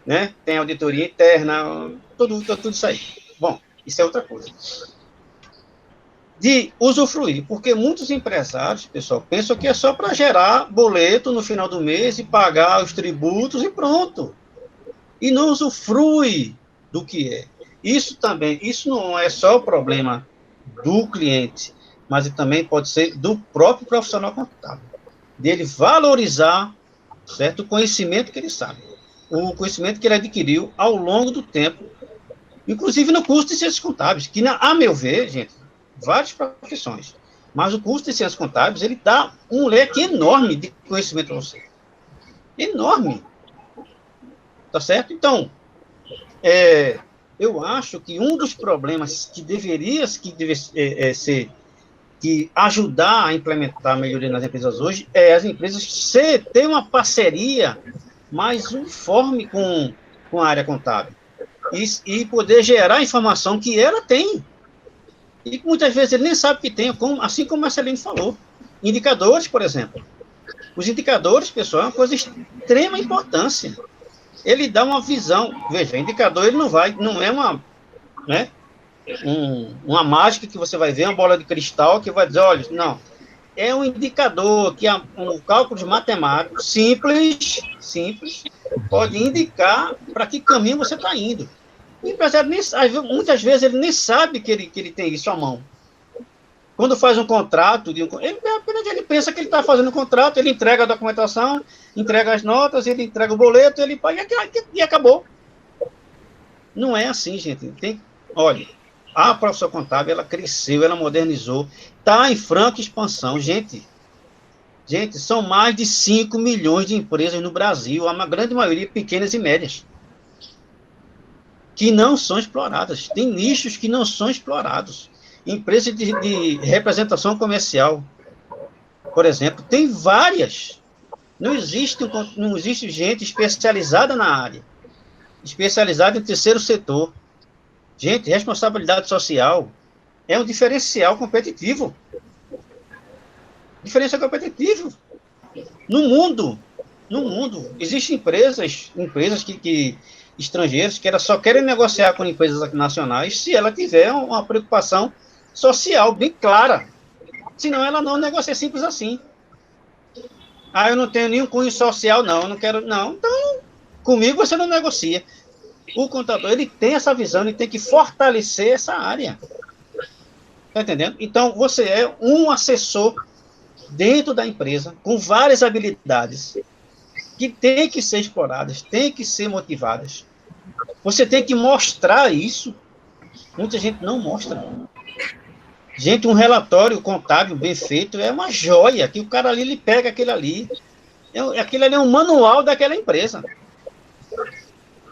né? Tem auditoria interna, tudo isso aí. Bom, isso é outra coisa. De usufruir, porque muitos empresários, pessoal, pensam que é só para gerar boleto no final do mês e pagar os tributos e pronto. E não usufrui do que é. Isso não é só o problema do cliente, mas também pode ser do próprio profissional contábil, dele valorizar, certo, o conhecimento que ele sabe, o conhecimento que ele adquiriu ao longo do tempo, inclusive no curso de ciências contábeis, que, a meu ver, gente, várias profissões, mas o curso de ciências contábeis, ele dá um leque enorme de conhecimento para você. Enorme. Tá certo? Então, eu acho que um dos problemas que deveria ser, que ajudar a implementar a melhoria nas empresas hoje, é as empresas ter uma parceria mais uniforme com a área contábil e poder gerar informação que ela tem. e muitas vezes ele nem sabe que tem, assim como a Marcelino falou. Indicadores, por exemplo. Os indicadores, pessoal, é uma coisa de extrema importância. Ele dá uma visão. Veja, indicador ele não é uma, né, uma mágica que você vai ver, uma bola de cristal que vai dizer, olha, não. É um indicador que um cálculo matemático simples, pode indicar para que caminho você está indo. O empresário, muitas vezes, ele nem sabe que ele tem isso à mão. Quando faz um contrato, ele pensa que ele está fazendo um contrato, ele entrega a documentação, entrega as notas, ele entrega o boleto, ele paga e acabou. Não é assim, gente. Olha, a profissão contábil, ela cresceu, ela modernizou, está em franca expansão. Gente, são mais de 5 milhões de empresas no Brasil, a grande maioria pequenas e médias, que não são exploradas. Tem nichos que não são explorados. Empresas de representação comercial, por exemplo, tem várias. Não existe gente especializada na área, especializada em terceiro setor. Gente, responsabilidade social é um diferencial competitivo. Diferencial competitivo. No mundo, existem empresas que estrangeiras que elas só querem negociar com empresas nacionais se ela tiver uma preocupação social bem clara. Senão ela não negocia, simples assim. Eu não tenho nenhum cunho social, não, eu não quero, não. Então, comigo você não negocia. O contador, ele tem essa visão, ele tem que fortalecer essa área. Tá entendendo? Então, você é um assessor dentro da empresa, com várias habilidades, que tem que ser exploradas, tem que ser motivadas. Você tem que mostrar isso. Muita gente não mostra. Gente, um relatório contábil bem feito é uma joia, que o cara ali, ele pega aquilo ali. Aquilo ali é um manual daquela empresa.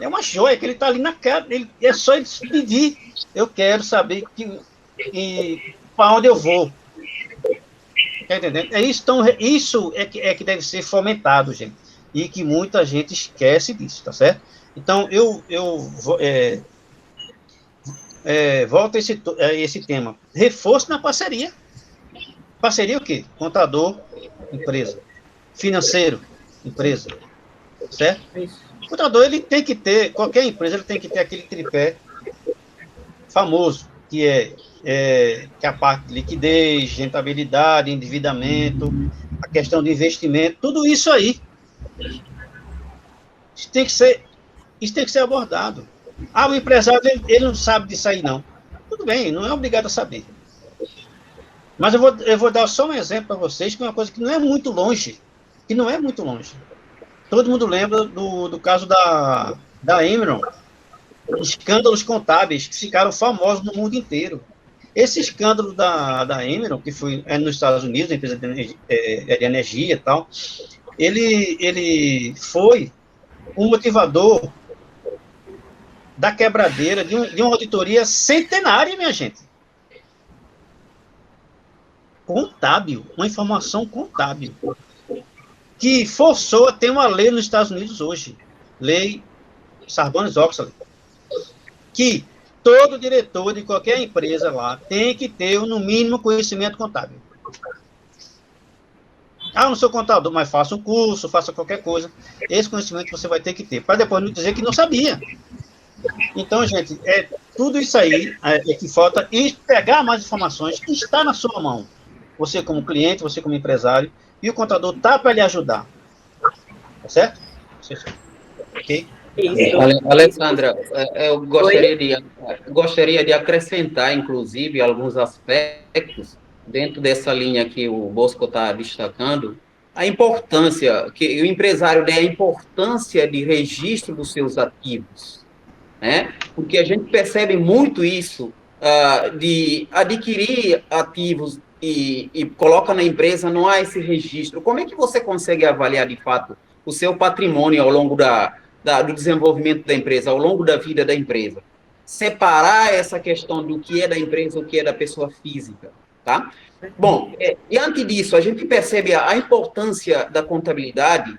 É uma joia, que ele está ali na cara. É só ele se pedir. Eu quero saber para onde eu vou. Tá entendendo? Isso é que deve ser fomentado, gente. E que muita gente esquece disso, tá certo? Então, eu volto a esse tema. Reforço na parceria. Parceria o quê? Contador, empresa. Financeiro, empresa. Certo? O contador, ele tem que ter, qualquer empresa, ele tem que ter aquele tripé famoso, que é a parte de liquidez, rentabilidade, endividamento, a questão de investimento, tudo isso aí. Isso tem que ser abordado. O empresário, ele não sabe disso aí, não. Tudo bem, não é obrigado a saber. Mas eu vou dar só um exemplo para vocês, que é uma coisa que não é muito longe. Todo mundo lembra do caso da Enron, escândalos contábeis que ficaram famosos no mundo inteiro. Esse escândalo da Enron, que foi nos Estados Unidos, a empresa de energia e tal, ele foi um motivador da quebradeira de uma auditoria centenária, minha gente. Contábil, uma informação contábil, que forçou a ter uma lei nos Estados Unidos hoje, lei Sarbanes-Oxley, que todo diretor de qualquer empresa lá tem que ter, no mínimo, conhecimento contábil. Eu não sou contador, mas faça um curso, faça qualquer coisa. Esse conhecimento você vai ter que ter, para depois não dizer que não sabia. Então, gente, tudo isso aí que falta, e pegar mais informações que está na sua mão. Você como cliente, você como empresário, e o contador está para lhe ajudar. Tá certo? Ok? Isso. Alessandra, eu gostaria de acrescentar, inclusive, alguns aspectos dentro dessa linha que o Bosco está destacando, a importância, que o empresário dê a importância de registro dos seus ativos, né? Porque a gente percebe muito isso, de adquirir ativos e coloca na empresa, não há esse registro. Como é que você consegue avaliar, de fato, o seu patrimônio ao longo do desenvolvimento da empresa, ao longo da vida da empresa? Separar essa questão do que é da empresa, o que é da pessoa física, tá? Bom, diante disso, a gente percebe a importância da contabilidade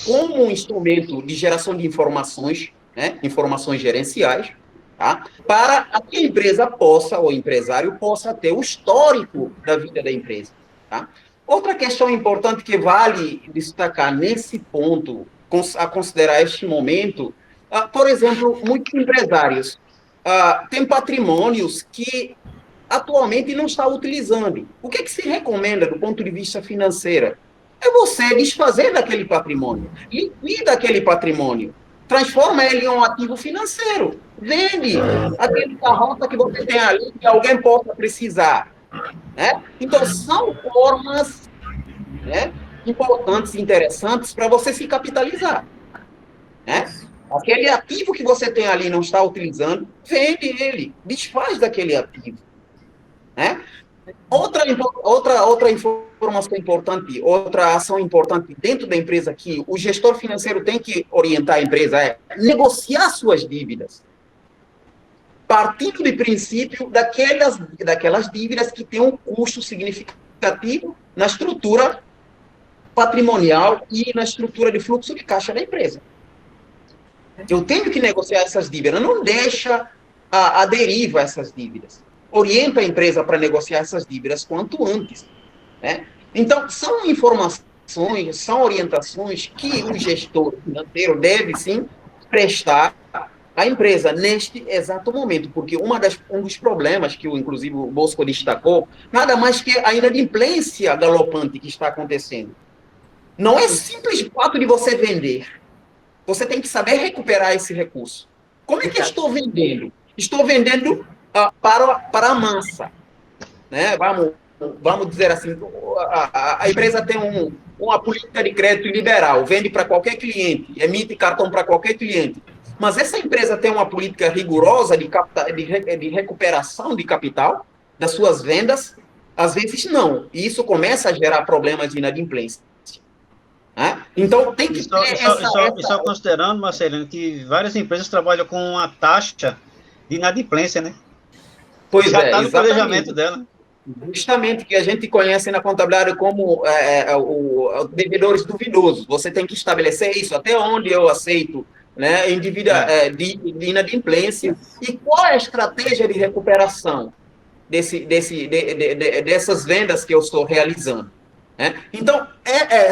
como um instrumento de geração de informações, né, informações gerenciais, tá? Para que a empresa possa, ou o empresário possa ter o histórico da vida da empresa. Tá? Outra questão importante que vale destacar nesse ponto, a considerar este momento, por exemplo, muitos empresários têm patrimônios que atualmente não está utilizando. O que se recomenda do ponto de vista financeiro? É você desfazer daquele patrimônio, liquida aquele patrimônio, transforma ele em um ativo financeiro, vende aquele carroça que você tem ali que alguém possa precisar. Né? Então, são formas, né, importantes e interessantes para você se capitalizar. Né? Aquele ativo que você tem ali e não está utilizando, vende ele, desfaz daquele ativo. Né? Outra informação importante, outra ação importante dentro da empresa que o gestor financeiro tem que orientar a empresa é negociar suas dívidas, partindo do princípio daquelas dívidas que têm um custo significativo na estrutura patrimonial e na estrutura de fluxo de caixa da empresa. Eu tenho que negociar essas dívidas, não deixa a deriva essas dívidas. Orienta a empresa para negociar essas dívidas quanto antes. Né? Então, são informações, são orientações que o gestor financeiro deve, sim, prestar à empresa neste exato momento, porque um dos problemas que, inclusive, o Bosco destacou, nada mais que a inadimplência galopante que está acontecendo. Não é simples o fato de você vender. Você tem que saber recuperar esse recurso. Como é que eu estou vendendo? Estou vendendo para a massa. Né? Vamos dizer assim, a empresa tem uma política de crédito liberal, vende para qualquer cliente, emite cartão para qualquer cliente. Mas essa empresa tem uma política rigorosa de recuperação de capital das suas vendas? Às vezes não. E isso começa a gerar problemas de inadimplência. Então, tem que ter só considerando, Marcelino, que várias empresas trabalham com uma taxa de inadimplência, né? Pois já está no planejamento dela. Justamente, que a gente conhece na contabilidade como devedores duvidosos. Você tem que estabelecer isso, até onde eu aceito, né, em dívida de inadimplência, e qual é a estratégia de recuperação dessas vendas que eu estou realizando. Então,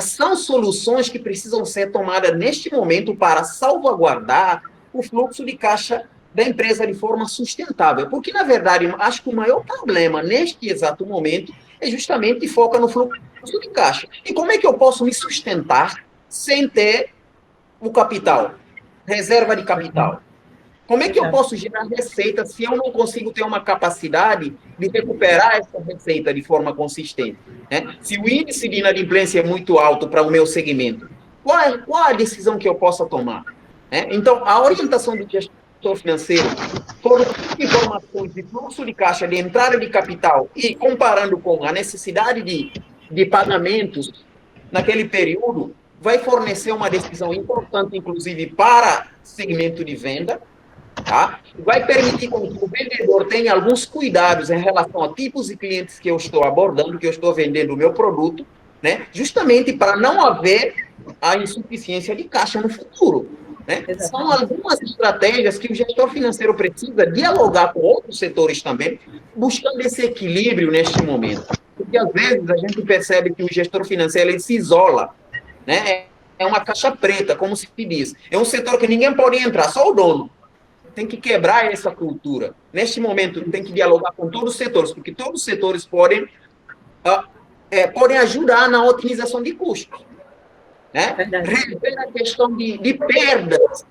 são soluções que precisam ser tomadas neste momento para salvaguardar o fluxo de caixa da empresa de forma sustentável. Porque, na verdade, acho que o maior problema neste exato momento é justamente foca no fluxo de caixa. E como é que eu posso me sustentar sem ter o capital, reserva de capital? Como é que eu posso gerar receita se eu não consigo ter uma capacidade de recuperar essa receita de forma consistente? Né? Se o índice de inadimplência é muito alto para o meu segmento, qual a decisão que eu possa tomar? Então, a orientação do gestor financeiro, foram informações de fluxo de caixa, de entrada de capital, e comparando com a necessidade de pagamentos naquele período, vai fornecer uma decisão importante, inclusive, para segmento de venda. Tá? Vai permitir que o vendedor tenha alguns cuidados em relação a tipos de clientes que eu estou abordando, que eu estou vendendo o meu produto, né? Justamente para não haver a insuficiência de caixa no futuro. Né? São algumas estratégias que o gestor financeiro precisa dialogar com outros setores também, buscando esse equilíbrio neste momento. Porque, às vezes, a gente percebe que o gestor financeiro ele se isola. Né? É uma caixa preta, como se diz. É um setor que ninguém pode entrar, só o dono. Tem que quebrar essa cultura. Neste momento, tem que dialogar com todos os setores, porque todos os setores podem ajudar na otimização de custos. Né? Rever a questão de perdas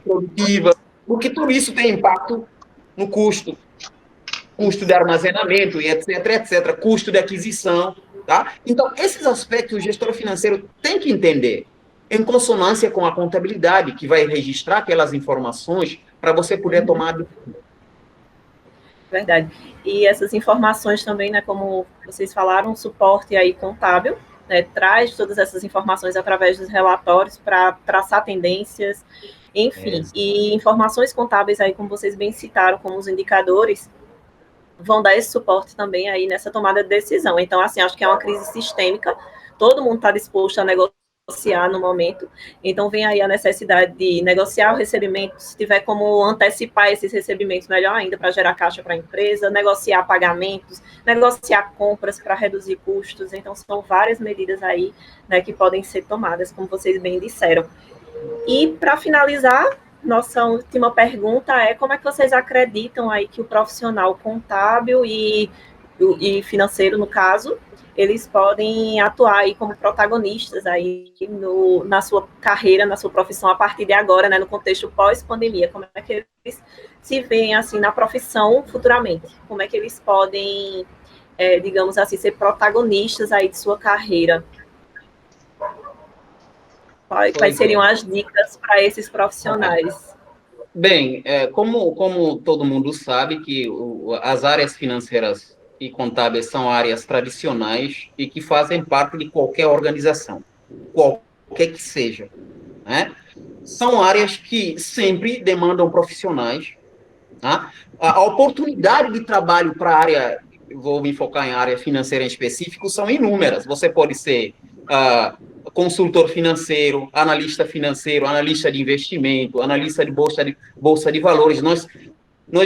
produtivas, porque tudo isso tem impacto no custo de armazenamento, e etc., custo de aquisição. Tá? Então, esses aspectos o gestor financeiro tem que entender, em consonância com a contabilidade, que vai registrar aquelas informações para você poder tomar a decisão. Verdade. E essas informações também, né, como vocês falaram, o suporte aí contábil, né, traz todas essas informações através dos relatórios para traçar tendências, enfim, e informações contábeis aí, como vocês bem citaram, como os indicadores, vão dar esse suporte também aí nessa tomada de decisão. Então, assim, acho que é uma crise sistêmica, todo mundo está disposto a negociar negociar no momento. Então, vem aí a necessidade de negociar o recebimento, se tiver como antecipar esses recebimentos, melhor ainda, para gerar caixa para a empresa, negociar pagamentos, negociar compras para reduzir custos. Então, são várias medidas aí, né, que podem ser tomadas, como vocês bem disseram. E, para finalizar, nossa última pergunta é como é que vocês acreditam aí que o profissional contábil e financeiro, no caso, eles podem atuar aí como protagonistas aí na sua carreira, na sua profissão a partir de agora, né, no contexto pós-pandemia, como é que eles se veem assim na profissão futuramente, como é que eles podem, digamos assim, ser protagonistas aí de sua carreira. Quais seriam as dicas para esses profissionais? Bem, como todo mundo sabe que as áreas financeiras e contábeis são áreas tradicionais e que fazem parte de qualquer organização, qualquer que seja, né? São áreas que sempre demandam profissionais, tá? A oportunidade de trabalho para a área, vou me focar em área financeira em específico, são inúmeras. Você pode ser consultor financeiro, analista de investimento, analista de bolsa de valores. Nós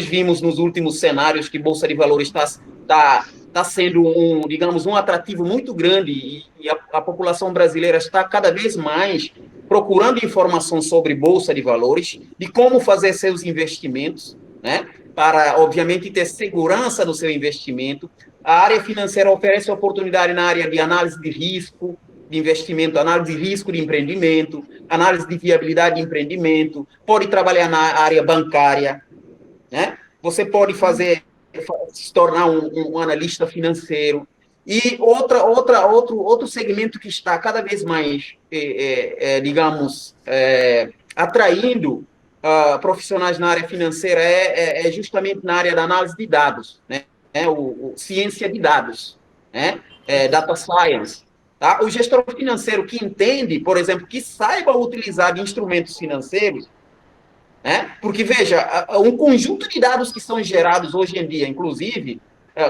vimos nos últimos cenários que bolsa de valores está sendo digamos, um atrativo muito grande e a população brasileira está cada vez mais procurando informação sobre bolsa de valores, de como fazer seus investimentos, né? Para, obviamente, ter segurança do seu investimento. A área financeira oferece oportunidade na área de análise de risco, de investimento, análise de risco de empreendimento, análise de viabilidade de empreendimento, pode trabalhar na área bancária, né? Você pode se tornar um analista financeiro. E outro segmento que está cada vez mais, digamos, atraindo profissionais na área financeira é justamente na área da análise de dados, né? Ciência de dados, né? Data science. Tá? O gestor financeiro que entende, por exemplo, que saiba utilizar de instrumentos financeiros, né? Porque, veja, um conjunto de dados que são gerados hoje em dia, inclusive,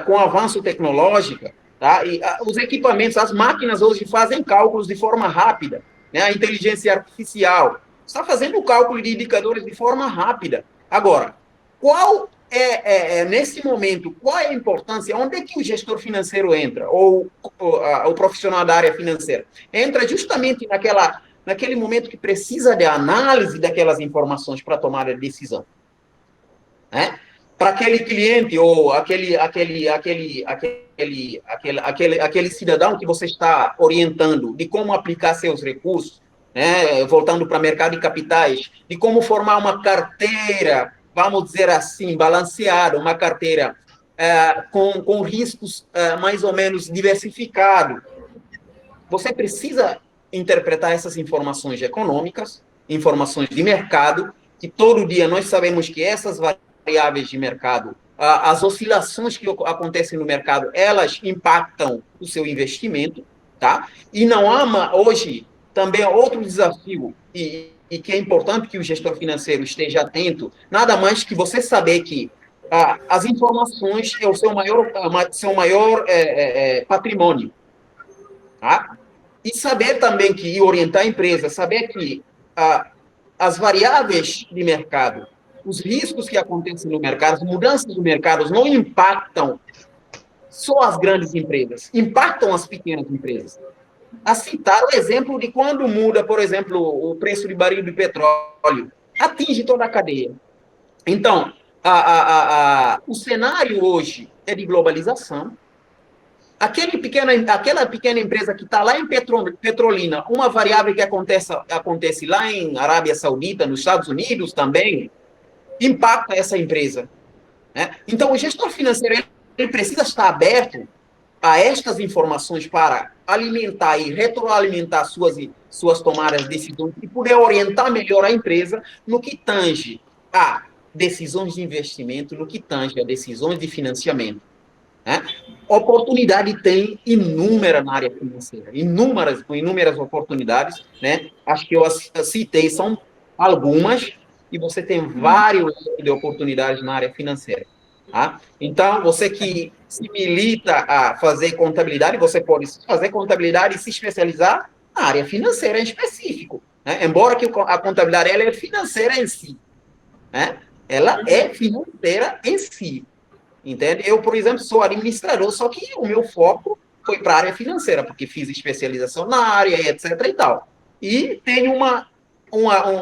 com o avanço tecnológico, tá? E os equipamentos, as máquinas hoje fazem cálculos de forma rápida, né? A inteligência artificial está fazendo o cálculo de indicadores de forma rápida. Agora, nesse momento, qual é a importância? Onde é que o gestor financeiro entra? Ou o profissional da área financeira? Entra justamente naquele momento que precisa de análise daquelas informações para tomar a decisão, né? Para aquele cliente ou aquele cidadão que você está orientando de como aplicar seus recursos, né? Voltando para o mercado de capitais, de como formar uma carteira, vamos dizer assim, balanceada, uma carteira com riscos mais ou menos diversificados. Você precisa interpretar essas informações econômicas, informações de mercado, que todo dia nós sabemos que essas variáveis de mercado, as oscilações que acontecem no mercado, elas impactam o seu investimento, tá? E não há, hoje, também outro desafio, e que é importante que o gestor financeiro esteja atento, nada mais que você saber que as informações é o seu maior patrimônio, tá? E saber também e orientar a empresa, saber que as variáveis de mercado, os riscos que acontecem no mercado, as mudanças do mercado não impactam só as grandes empresas, impactam as pequenas empresas. A citar o exemplo de quando muda, por exemplo, o preço de barril de petróleo, atinge toda a cadeia. Então, o cenário hoje é de globalização. Aquela pequena empresa que está lá em Petrolina, uma variável que acontece lá em Arábia Saudita, nos Estados Unidos também, impacta essa empresa, né? Então, o gestor financeiro ele precisa estar aberto a estas informações para alimentar e retroalimentar suas tomadas de decisões e poder orientar melhor a empresa no que tange a decisões de investimento, no que tange a decisões de financiamento, né? Oportunidade tem inúmera na área financeira, inúmeras oportunidades, né? Acho que eu citei, são algumas, e você tem vários de oportunidades na área financeira, tá? Então, você que se milita a fazer contabilidade, você pode fazer contabilidade e se especializar na área financeira em específico, né? Embora que a contabilidade ela é financeira em si, né? Ela é financeira em si, entende? Eu, por exemplo, sou administrador, só que o meu foco foi para a área financeira, porque fiz especialização na área, etc. e tal. E tenho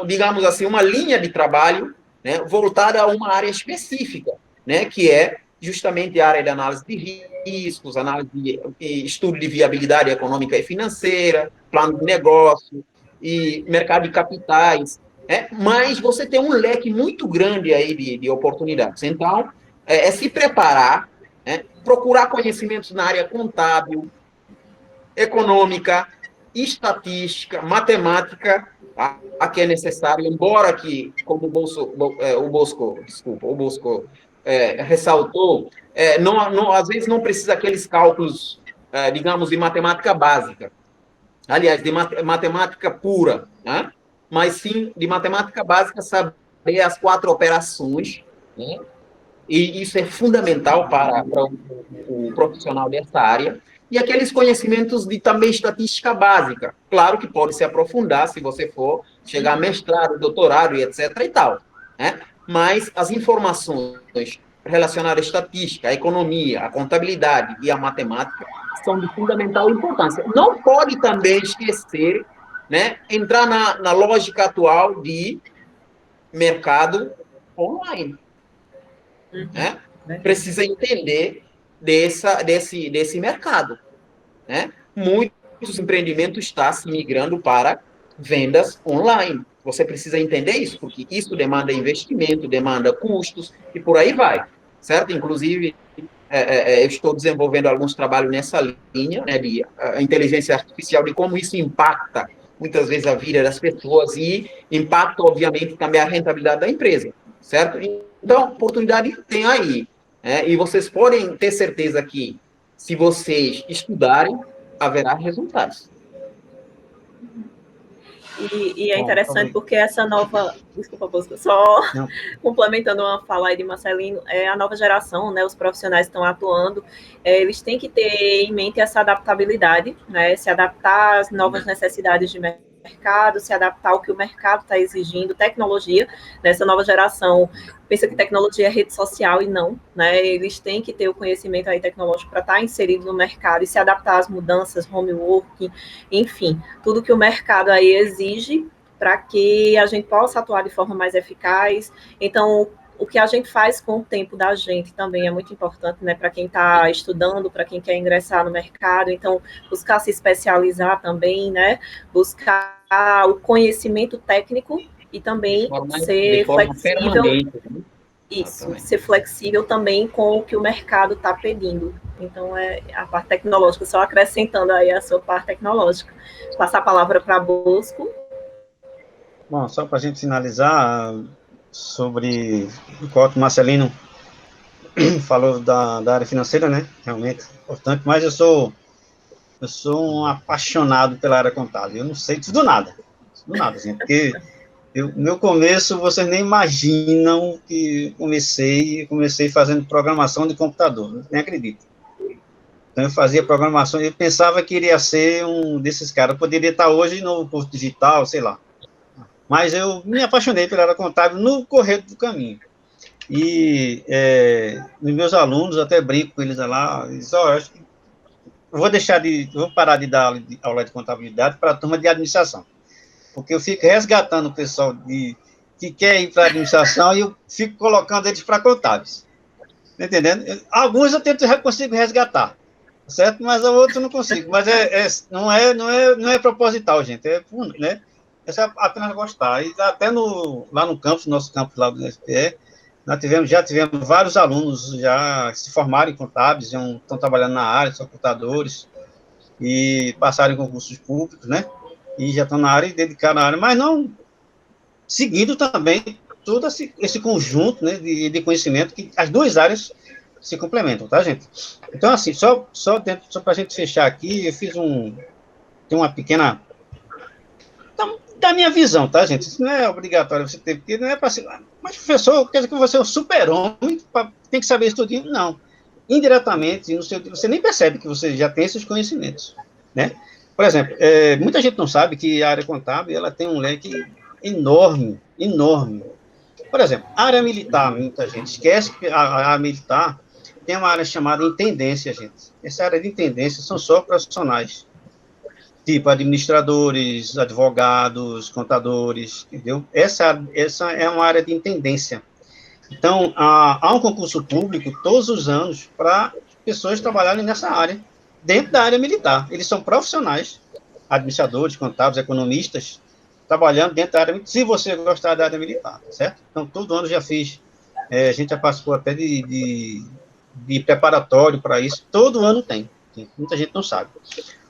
digamos assim, uma linha de trabalho, né, voltada a uma área específica, né, que é justamente a área de análise de riscos, análise de estudo de viabilidade econômica e financeira, plano de negócio e mercado de capitais, né? Mas você tem um leque muito grande aí de oportunidades. Então, se preparar, né, procurar conhecimentos na área contábil, econômica, estatística, matemática, a que é necessário, embora que, como o Bosco ressaltou, às vezes não precisa aqueles cálculos, digamos, de matemática básica, aliás, de matemática pura, né? Mas sim de matemática básica, saber as 4 operações, né? E isso é fundamental para o profissional dessa área. E aqueles conhecimentos de também estatística básica. Claro que pode se aprofundar se você for chegar a mestrado, doutorado e etc. e tal, né? Mas as informações relacionadas à estatística, à economia, à contabilidade e à matemática são de fundamental importância. Não pode também esquecer, né, entrar na lógica atual de mercado online. Né? Precisa entender desse mercado. Né? Muitos empreendimentos estão se migrando para vendas online. Você precisa entender isso, porque isso demanda investimento, demanda custos e por aí vai. Certo? Inclusive, eu estou desenvolvendo alguns trabalhos nessa linha, né, de inteligência artificial, de como isso impacta muitas vezes a vida das pessoas e impacta, obviamente, também a rentabilidade da empresa. Certo? Então, oportunidade tem aí. Né? E vocês podem ter certeza que, se vocês estudarem, haverá resultados. E é interessante porque essa nova... Desculpa, Bosco, só complementando uma fala aí de Marcelino, a nova geração, né, os profissionais que estão atuando, eles têm que ter em mente essa adaptabilidade, né, se adaptar às novas necessidades de mercado, se adaptar ao que o mercado está exigindo, tecnologia, nessa nova geração pensa que tecnologia é rede social e não, né? Eles têm que ter o conhecimento aí tecnológico para estar inserido no mercado e se adaptar às mudanças, home working, enfim, tudo que o mercado aí exige para que a gente possa atuar de forma mais eficaz. Então, o que a gente faz com o tempo da gente também é muito importante, né, para quem está estudando, para quem quer ingressar no mercado. Então, buscar se especializar também, né, buscar o conhecimento técnico e também ser flexível. Isso, ser flexível também com o que o mercado está pedindo. Então, é a parte tecnológica, só acrescentando aí a sua parte tecnológica. Passar a palavra para Bosco. Bom, só para a gente finalizar, sobre o que o Marcelino falou da área financeira, né? Realmente importante, mas eu sou um apaixonado pela área contábil. Eu não sei do nada, gente, porque meu começo, vocês nem imaginam que comecei fazendo programação de computador, nem acredito. Então, eu fazia programação, eu pensava que iria ser um desses caras, eu poderia estar hoje no curso digital, sei lá. Mas eu me apaixonei pela área contábil no correr do caminho. E os meus alunos, até brinco com eles lá, eles, acho que vou parar de dar aula de contabilidade para a turma de administração. Porque eu fico resgatando o pessoal que quer ir para a administração e eu fico colocando eles para contábeis. Tá entendendo? Alguns eu consigo resgatar, certo? Mas outros eu não consigo. Mas não é proposital, gente. Né? É só apenas gostar. E até lá no campus, nosso campus lá do SPE, já tivemos vários alunos já se formaram em contábeis, estão trabalhando na área, são contadores, e passaram em concursos públicos, né? E já estão na área e dedicaram à área, mas não seguindo também todo esse conjunto, né, de conhecimento que as duas áreas se complementam, tá, gente? Então, assim, só para a gente fechar aqui, eu tem uma pequena da minha visão, tá, gente? Isso não é obrigatório você ter, porque não é para ser. Mas, professor, quer dizer que você é um super-homem, tem que saber isso tudo? Não. Indiretamente, você nem percebe que você já tem esses conhecimentos, né? Por exemplo, muita gente não sabe que a área contábil ela tem um leque enorme, enorme. Por exemplo, a área militar, muita gente esquece que a área militar tem uma área chamada intendência, gente. Essa área de intendência são só profissionais, tipo administradores, advogados, contadores, entendeu? Essa é uma área de intendência. Então, há um concurso público todos os anos para pessoas trabalharem nessa área, dentro da área militar. Eles são profissionais, administradores, contábeis, economistas, trabalhando dentro da área militar, se você gostar da área militar, certo? Então, todo ano já fiz, a gente já participou até de preparatório para isso, todo ano tem, muita gente não sabe.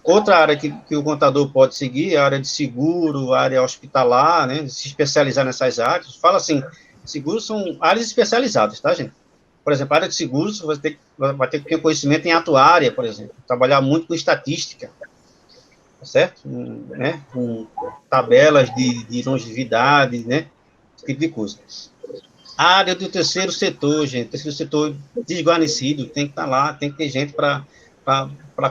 Outra área que o contador pode seguir é a área de seguro, a área hospitalar, né, se especializar nessas áreas. Fala assim, seguros são áreas especializadas, tá, gente? Por exemplo, a área de seguros, você vai ter que ter conhecimento em atuária, por exemplo, trabalhar muito com estatística, certo? Né? Com tabelas de longevidade, né? Esse tipo de coisa. A área do terceiro setor, gente, terceiro setor desguarnecido, tem que estar lá, tem que ter gente para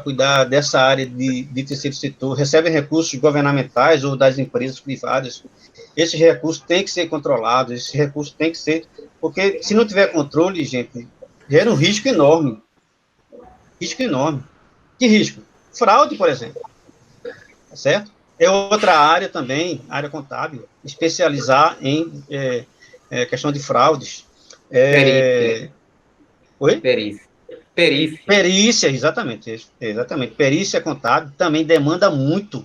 cuidar dessa área de terceiro setor, recebem recursos governamentais ou das empresas privadas. Esses recursos têm que ser controlados, esses recursos têm que ser... Porque se não tiver controle, gente, gera um risco enorme. Risco enorme. Que risco? Fraude, por exemplo. Tá certo? É outra área também, área contábil, especializar em questão de fraudes. Perícia. Oi? Perícia. Perícia. Perícia, exatamente. Exatamente. Perícia contábil também demanda muito.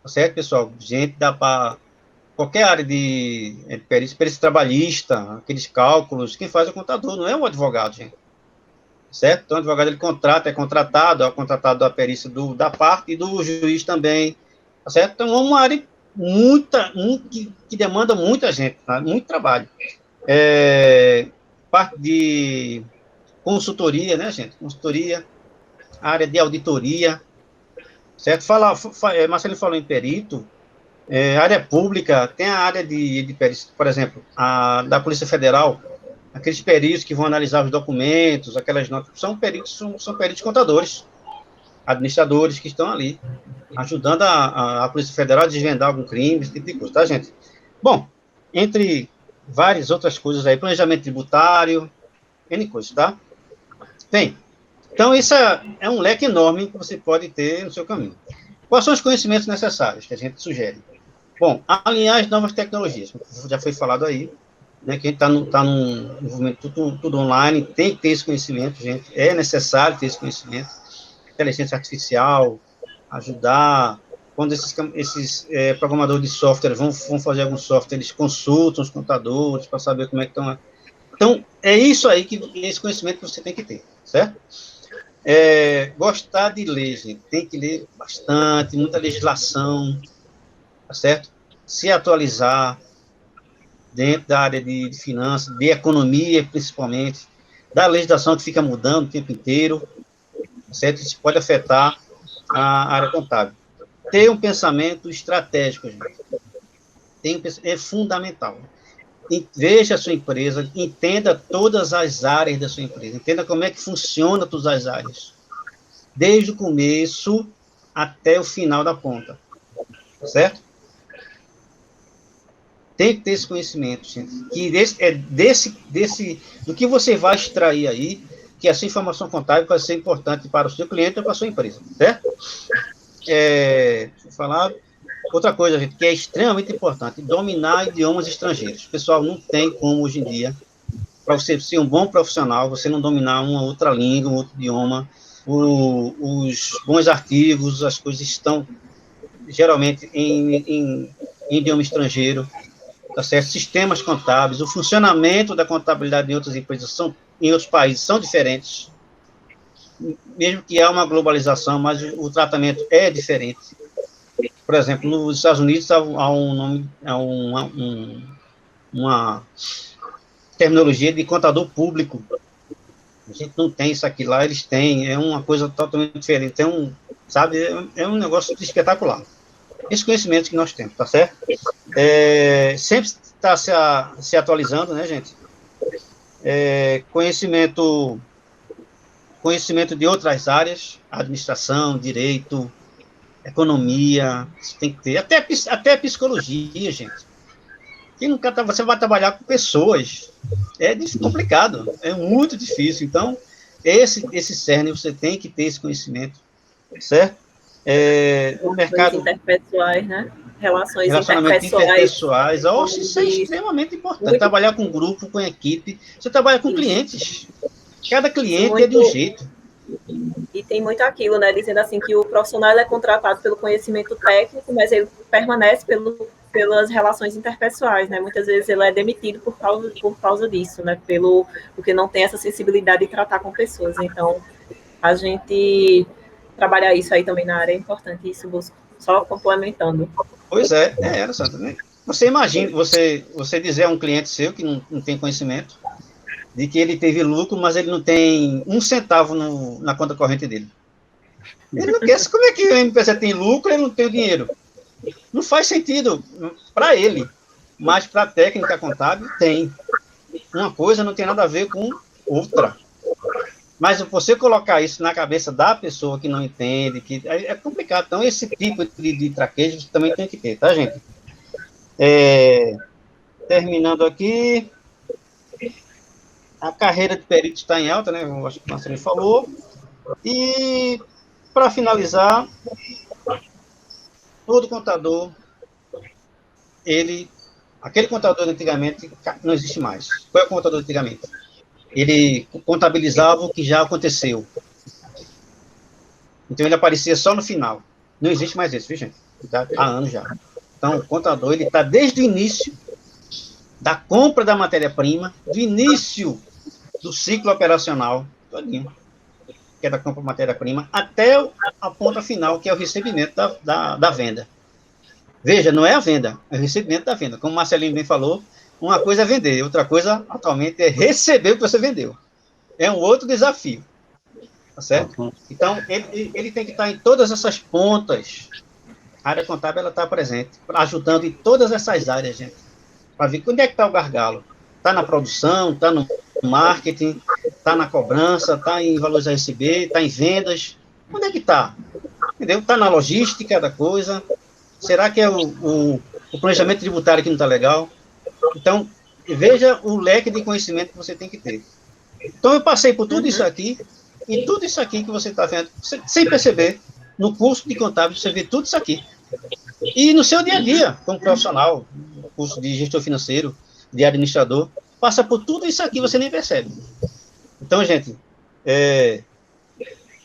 Tá certo, pessoal? Gente, dá para qualquer área de perícia trabalhista, aqueles cálculos, quem faz é o contador, não é o advogado, gente. Certo? Então, o advogado ele é contratado da perícia da parte e do juiz também, tá certo? Então, é uma área que demanda muita gente, tá? Muito trabalho. Parte de consultoria, né, gente? Consultoria, área de auditoria, certo? Marcelo falou em perito, área pública, tem a área de perícia, por exemplo, da Polícia Federal, aqueles peritos que vão analisar os documentos, aquelas notas, são peritos contadores, administradores que estão ali, ajudando a Polícia Federal a desvendar algum crime, esse tipo de coisa, tá, gente? Bom, entre várias outras coisas aí, planejamento tributário, N coisas, tá? Bem, então isso é um leque enorme que você pode ter no seu caminho. Quais são os conhecimentos necessários que a gente sugere? Bom, alinhar as novas tecnologias, já foi falado aí, né, que a gente está num movimento tudo online, tem que ter esse conhecimento, gente, é necessário ter esse conhecimento, inteligência artificial, ajudar, quando esses programadores de software vão fazer algum software, eles consultam os contadores para saber como é que estão. Então, é isso aí, esse conhecimento que você tem que ter, certo? Gostar de ler, gente, tem que ler bastante, muita legislação, tá certo? Se atualizar dentro da área de finanças, de economia, principalmente, da legislação que fica mudando o tempo inteiro, tá certo? Isso pode afetar a área contábil. Ter um pensamento estratégico, gente. É fundamental. Veja a sua empresa, entenda todas as áreas da sua empresa, entenda como é que funciona todas as áreas, desde o começo até o final da ponta, certo? Tem que ter esse conhecimento, gente, que do que você vai extrair aí, que essa informação contábil vai ser importante para o seu cliente ou para a sua empresa, certo? Deixa eu falar... Outra coisa, gente, que é extremamente importante, dominar idiomas estrangeiros. Pessoal, não tem como hoje em dia, para você ser um bom profissional, você não dominar uma outra língua, um outro idioma. Os bons artigos, as coisas estão geralmente em idioma estrangeiro, tá certo? Sistemas contábeis, o funcionamento da contabilidade em outras empresas em outros países são diferentes, mesmo que há uma globalização, mas o tratamento é diferente. Por exemplo, nos Estados Unidos há uma terminologia de contador público. A gente não tem isso aqui, lá eles têm, é uma coisa totalmente diferente. Sabe, é um negócio espetacular. Esse conhecimento que nós temos, tá certo? Sempre está se atualizando, né, gente? Conhecimento de outras áreas, administração, direito, economia, você tem que ter, até psicologia, gente. Quem nunca você vai trabalhar com pessoas, é complicado, é muito difícil. Então, esse cerne, você tem que ter esse conhecimento, certo? O mercado... interpessoais, né? Relações Relacionamentos interpessoais. interpessoais, isso é extremamente importante. Muito... Trabalhar com grupo, com equipe, você trabalha com clientes. Cada cliente é de um jeito. E tem muito aquilo, né? Dizendo assim que o profissional é contratado pelo conhecimento técnico, mas ele permanece pelas relações interpessoais, né? Muitas vezes ele é demitido por causa disso, né? Porque não tem essa sensibilidade de tratar com pessoas. Então, a gente trabalhar isso aí também na área é importante, isso só complementando. Pois era, Sandra, né? Você imagina, você dizer a um cliente seu que não tem conhecimento de que ele teve lucro, mas ele não tem um centavo na conta corrente dele. Ele não quer, como é que o MPC tem lucro e ele não tem o dinheiro? Não faz sentido para ele, mas para a técnica contábil tem. Uma coisa não tem nada a ver com outra. Mas você colocar isso na cabeça da pessoa que não entende, que é complicado. Então, esse tipo de traquejo você também tem que ter, tá, gente? Terminando aqui, a carreira de perito está em alta, né? Eu acho que o Marcelo falou. E, para finalizar, todo contador, aquele contador antigamente não existe mais. Qual é o contador antigamente? Ele contabilizava o que já aconteceu. Então, ele aparecia só no final. Não existe mais isso, viu, gente? Há anos já. Então, o contador, ele está desde o início da compra da matéria-prima, do início do ciclo operacional, todinho, que é da compra da matéria-prima, até a ponta final, que é o recebimento da venda. Veja, não é a venda, é o recebimento da venda. Como o Marcelinho bem falou, uma coisa é vender, outra coisa, atualmente, é receber o que você vendeu. É um outro desafio. Tá certo? Então, ele tem que estar em todas essas pontas. A área contábil, ela está presente, ajudando em todas essas áreas, gente. Para ver onde é que está o gargalo. Está na produção, está no marketing, está na cobrança, está em valores a receber, está em vendas. Onde é que está? Entendeu? Está na logística da coisa. Será que é o planejamento tributário que não está legal? Então, veja o leque de conhecimento que você tem que ter. Então, eu passei por tudo isso aqui, e tudo isso aqui que você está vendo, sem perceber, no curso de contábil, você vê tudo isso aqui. E no seu dia a dia, como profissional, no curso de gestor financeiro, de administrador, passa por tudo isso aqui, você nem percebe. Então, gente,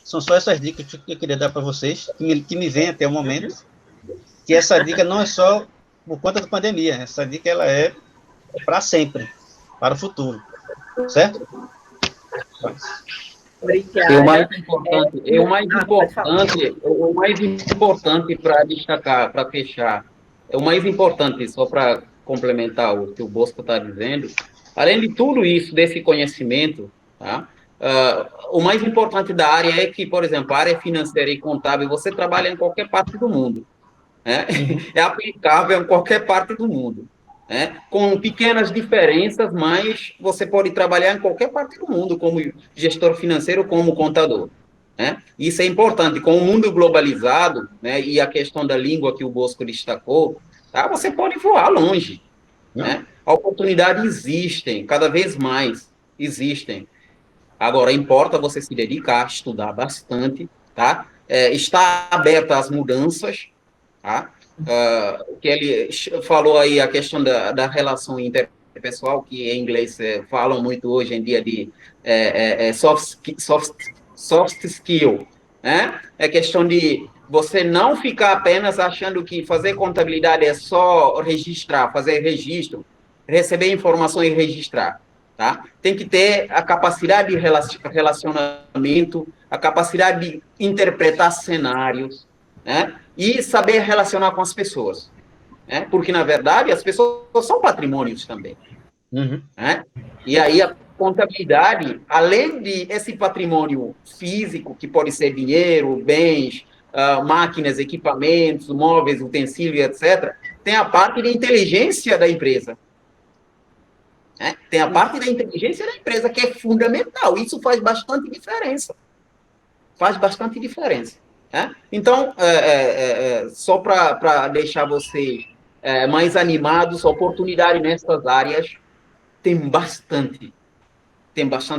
são só essas dicas que eu queria dar para vocês, que me vem até o momento, que essa dica não é só por conta da pandemia, essa dica ela é para sempre, para o futuro, certo? Obrigada. O mais importante para destacar, para fechar, o mais importante, só para complementar o que o Bosco está dizendo, além de tudo isso, desse conhecimento, tá? O mais importante da área é que, por exemplo, a área financeira e contábil, você trabalha em qualquer parte do mundo, né? É aplicável em qualquer parte do mundo. Com pequenas diferenças, mas você pode trabalhar em qualquer parte do mundo como gestor financeiro, como contador. Isso é importante. Com o mundo globalizado, né, e a questão da língua que o Bosco destacou, tá, você pode voar longe. Oportunidades existem, cada vez mais existem. Agora, importa você se dedicar, estudar bastante, tá? Estar aberto às mudanças, tá? Que ele falou aí a questão da relação interpessoal, que em inglês falam muito hoje em dia de soft skill, né? É questão de você não ficar apenas achando que fazer contabilidade é só registrar, fazer registro, receber informação e registrar, tá? Tem que ter a capacidade de relacionamento, a capacidade de interpretar cenários, né? E saber relacionar com as pessoas, né? Porque, na verdade, as pessoas são patrimônios também. Né? E aí a contabilidade, além de esse patrimônio físico, que pode ser dinheiro, bens, máquinas, equipamentos, móveis, utensílios, etc., tem a parte de inteligência da empresa. Tem a parte da inteligência da empresa, que é fundamental. Isso faz bastante diferença. Faz bastante diferença. né? Então, só para deixar vocês mais animados, oportunidade nessas áreas tem bastante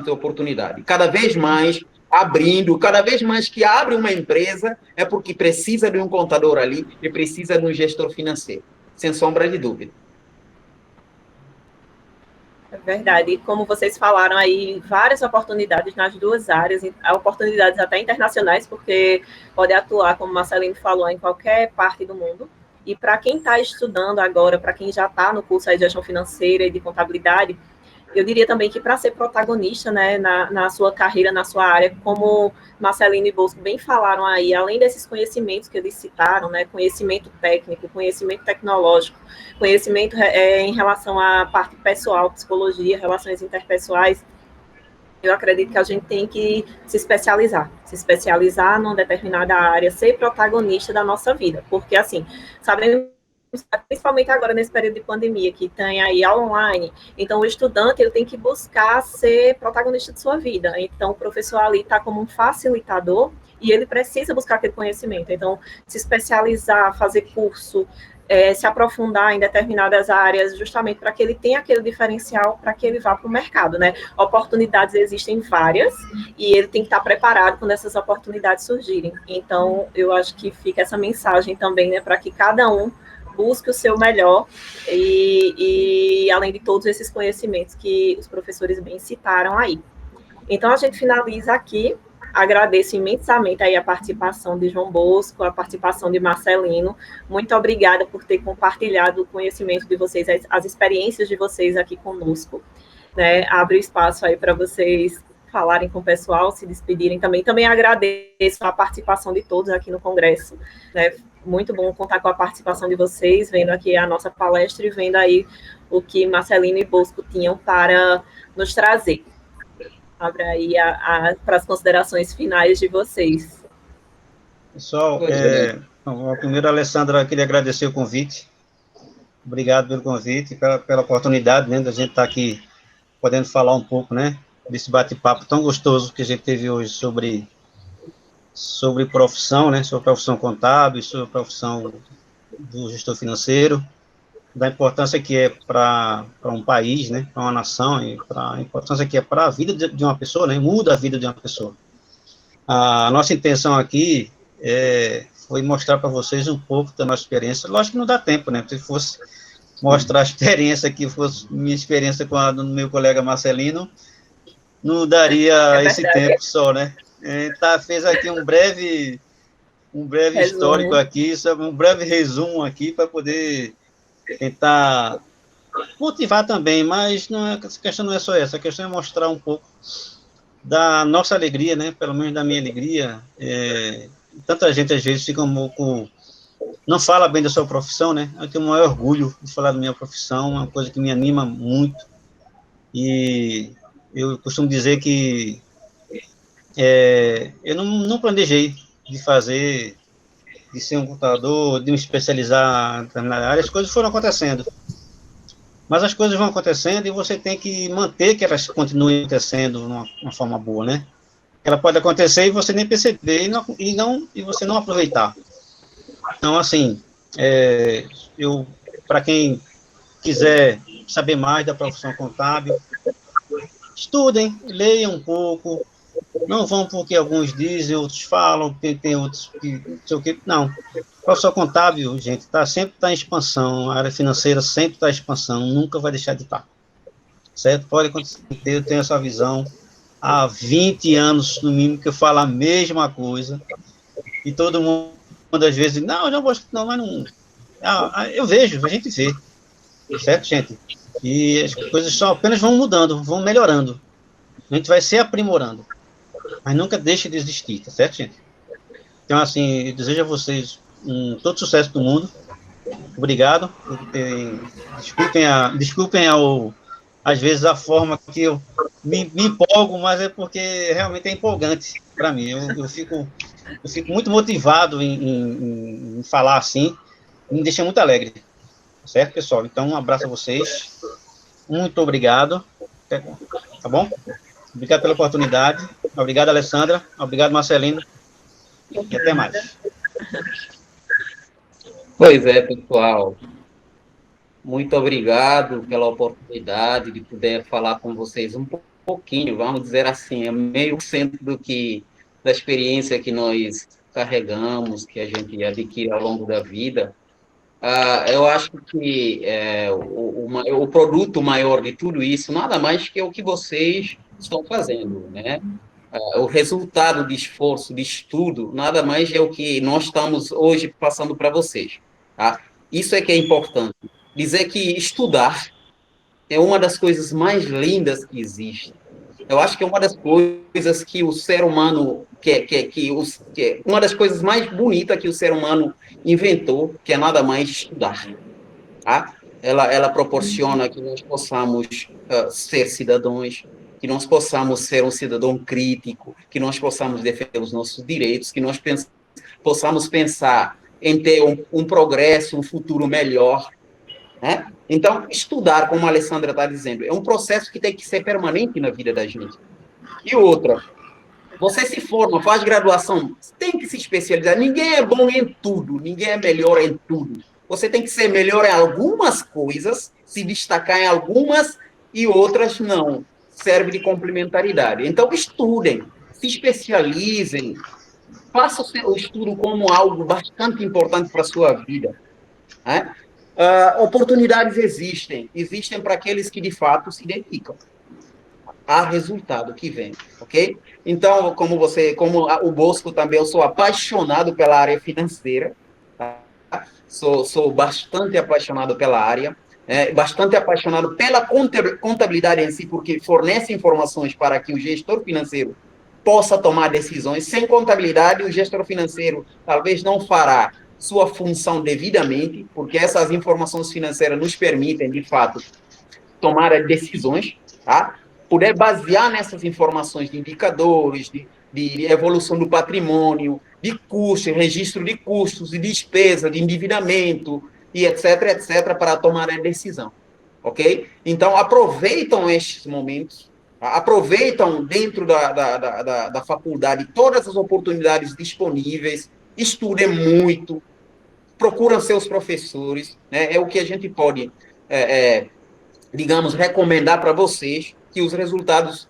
oportunidade. Cada vez mais abrindo, cada vez mais que abre uma empresa, é porque precisa de um contador ali e precisa de um gestor financeiro, sem sombra de dúvida. É verdade. E como vocês falaram aí, várias oportunidades nas duas áreas, oportunidades até internacionais, porque pode atuar, como o Marcelino falou, em qualquer parte do mundo. E para quem está estudando agora, para quem já está no curso de gestão financeira e de contabilidade, eu diria também que para ser protagonista, né, na sua carreira, na sua área, como Marcelino e Bosco bem falaram aí, além desses conhecimentos que eles citaram, né, conhecimento técnico, conhecimento tecnológico, conhecimento em relação à parte pessoal, psicologia, relações interpessoais, eu acredito que a gente tem que se especializar numa determinada área, ser protagonista da nossa vida, porque assim, sabemos principalmente agora nesse período de pandemia, que tem aí aula online, então o estudante ele tem que buscar ser protagonista de sua vida, então o professor ali está como um facilitador, e ele precisa buscar aquele conhecimento, então se especializar, fazer curso, se aprofundar em determinadas áreas, justamente para que ele tenha aquele diferencial, para que ele vá para o mercado, né? Oportunidades existem várias, e ele tem que estar preparado quando essas oportunidades surgirem. Então, eu acho que fica essa mensagem também, né, para que cada um busque o seu melhor e além de todos esses conhecimentos que os professores bem citaram aí. Então, a gente finaliza aqui. Agradeço imensamente aí a participação de João Bosco, a participação de Marcelino. Muito obrigada por ter compartilhado o conhecimento de vocês, as experiências de vocês aqui conosco. Né? Abre o espaço aí para vocês falarem com o pessoal, se despedirem também. Também agradeço a participação de todos aqui no Congresso. Né? Muito bom contar com a participação de vocês, vendo aqui a nossa palestra e vendo aí o que Marcelino e Bosco tinham para nos trazer. Abre aí para as considerações finais de vocês. Pessoal, primeiro, Alessandra, queria agradecer o convite. Obrigado pelo convite, pela oportunidade, né, da gente estar aqui podendo falar um pouco, né, desse bate-papo tão gostoso que a gente teve hoje sobre profissão, né, sobre profissão contábil, sobre a profissão do gestor financeiro, da importância que é para um país, né, para uma nação, e para a importância que é para a vida de uma pessoa, né, muda a vida de uma pessoa. A nossa intenção aqui foi mostrar para vocês um pouco da nossa experiência. Lógico que não dá tempo, né, se fosse mostrar a experiência que fosse minha experiência com a do meu colega Marcelino, não daria esse tempo só, né. Fez aqui um breve histórico aqui, um breve resumo aqui para poder tentar motivar também, mas essa questão não é só essa, a questão é mostrar um pouco da nossa alegria, né, pelo menos da minha alegria. Tanta gente às vezes fica um pouco, não fala bem da sua profissão, né, eu tenho o maior orgulho de falar da minha profissão, é uma coisa que me anima muito, e eu costumo dizer que eu não planejei de ser um contador, de me especializar na área, as coisas foram acontecendo. Mas as coisas vão acontecendo e você tem que manter que elas continuem acontecendo de uma forma boa, né? Ela pode acontecer e você nem perceber e você não aproveitar. Então, assim, para quem quiser saber mais da profissão contábil, estudem, leiam um pouco, não vão porque alguns dizem, outros falam, tem outros que não sei o que, não. O professor contábil, gente, sempre está em expansão, a área financeira sempre está em expansão, nunca vai deixar de estar. Certo? Pode acontecer, eu tenho essa visão há 20 anos, no mínimo, que eu falo a mesma coisa, e todo mundo, às vezes, não gosto, não, mas não... eu vejo, a gente vê, certo, gente? E as coisas só apenas vão mudando, vão melhorando, a gente vai se aprimorando. Mas nunca deixe de existir, tá certo, gente? Então, assim, eu desejo a vocês todo sucesso do mundo. Obrigado. Desculpem às vezes a forma que eu me empolgo, mas é porque realmente é empolgante para mim. Eu fico muito motivado em falar assim, me deixa muito alegre. Certo, pessoal? Então, um abraço a vocês. Muito obrigado. Tá bom? Obrigado pela oportunidade. Obrigado, Alessandra. Obrigado, Marcelino. E até mais. Pois é, pessoal. Muito obrigado pela oportunidade de poder falar com vocês um pouquinho, vamos dizer assim, é meio por cento da experiência que nós carregamos, que a gente adquire ao longo da vida. Eu acho que o produto maior de tudo isso, nada mais que é o que vocês estão fazendo, né? O resultado de esforço, de estudo, nada mais é o que nós estamos hoje passando para vocês, tá? Isso é que é importante. Dizer que estudar é uma das coisas mais lindas que existe. Eu acho que é uma das coisas que o ser humano, uma das coisas mais bonitas que o ser humano inventou, que é nada mais estudar. Tá? Ela proporciona que nós possamos ser cidadãos, que nós possamos ser um cidadão crítico, que nós possamos defender os nossos direitos, que nós possamos pensar em ter um progresso, um futuro melhor. Né? Então, estudar, como a Alessandra está dizendo, é um processo que tem que ser permanente na vida da gente. E outra, você se forma, faz graduação, tem que se especializar. Ninguém é bom em tudo, ninguém é melhor em tudo. Você tem que ser melhor em algumas coisas, se destacar em algumas e outras não. Serve de complementaridade. Então, estudem, se especializem, façam o estudo como algo bastante importante para a sua vida. Né? Oportunidades existem para aqueles que de fato se dedicam. Há resultado que vem, ok? Então, como o Bosco também, eu sou apaixonado pela área financeira, tá? Sou bastante apaixonado pela área, bastante apaixonado pela contabilidade em si, porque fornece informações para que o gestor financeiro possa tomar decisões. Sem contabilidade, o gestor financeiro talvez não fará sua função devidamente, porque essas informações financeiras nos permitem, de fato, tomar decisões, tá? Poder basear nessas informações de indicadores, de evolução do patrimônio, de custos, registro de custos, de despesa, de endividamento, e etc., para tomar a decisão, ok? Então, aproveitam estes momentos, aproveitam dentro da faculdade todas as oportunidades disponíveis, estudem muito, procuram seus professores, né? É o que a gente pode, digamos, recomendar para vocês, que os resultados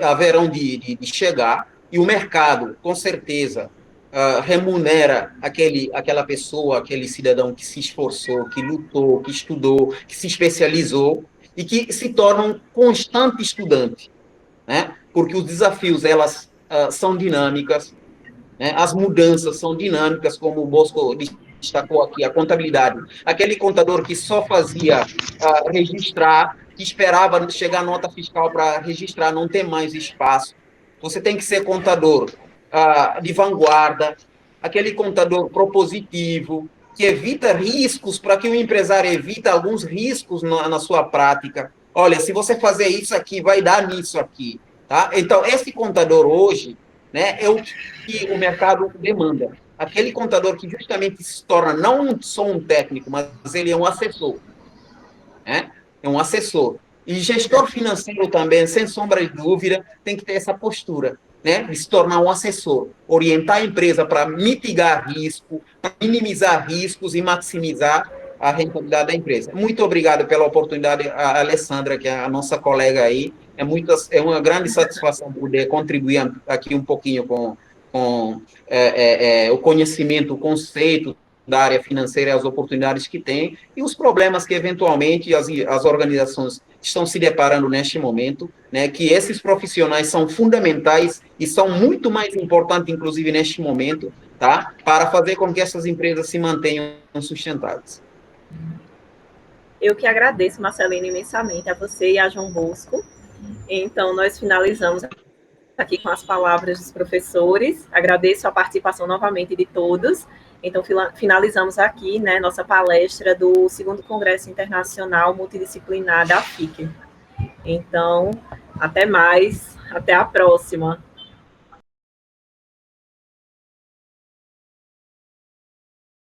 haverão de chegar, e o mercado, com certeza, remunera aquela pessoa, aquele cidadão que se esforçou, que lutou, que estudou, que se especializou, e que se torna um constante estudante, né? Porque os desafios, elas são dinâmicas, né? As mudanças são dinâmicas, como o Bosco destacou aqui, a contabilidade. Aquele contador que só fazia registrar, que esperava chegar a nota fiscal para registrar, não tem mais espaço. Você tem que ser contador de vanguarda, aquele contador propositivo, que evita riscos, para que o empresário evite alguns riscos na sua prática. Olha, se você fazer isso aqui, vai dar nisso aqui. Tá? Então, esse contador hoje, né, é o que o mercado demanda. Aquele contador que justamente se torna não só um técnico, mas ele é um assessor. Né? É um assessor. E gestor financeiro também, sem sombra de dúvida, tem que ter essa postura, né, de se tornar um assessor, orientar a empresa para mitigar risco, para minimizar riscos e maximizar a rentabilidade da empresa. Muito obrigado pela oportunidade, a Alessandra, que é a nossa colega aí. É uma grande satisfação poder contribuir aqui um pouquinho com o conhecimento, o conceito da área financeira e as oportunidades que tem, e os problemas que, eventualmente, as organizações estão se deparando neste momento, né, que esses profissionais são fundamentais e são muito mais importantes, inclusive, neste momento, tá, para fazer com que essas empresas se mantenham sustentáveis. Eu que agradeço, Marcelino, imensamente a você e a João Bosco. Então, nós finalizamos aqui com as palavras dos professores. Agradeço a participação novamente de todos. Então, finalizamos aqui, né, nossa palestra do 2º Congresso Internacional Multidisciplinar da FICE. Então, até mais, até a próxima.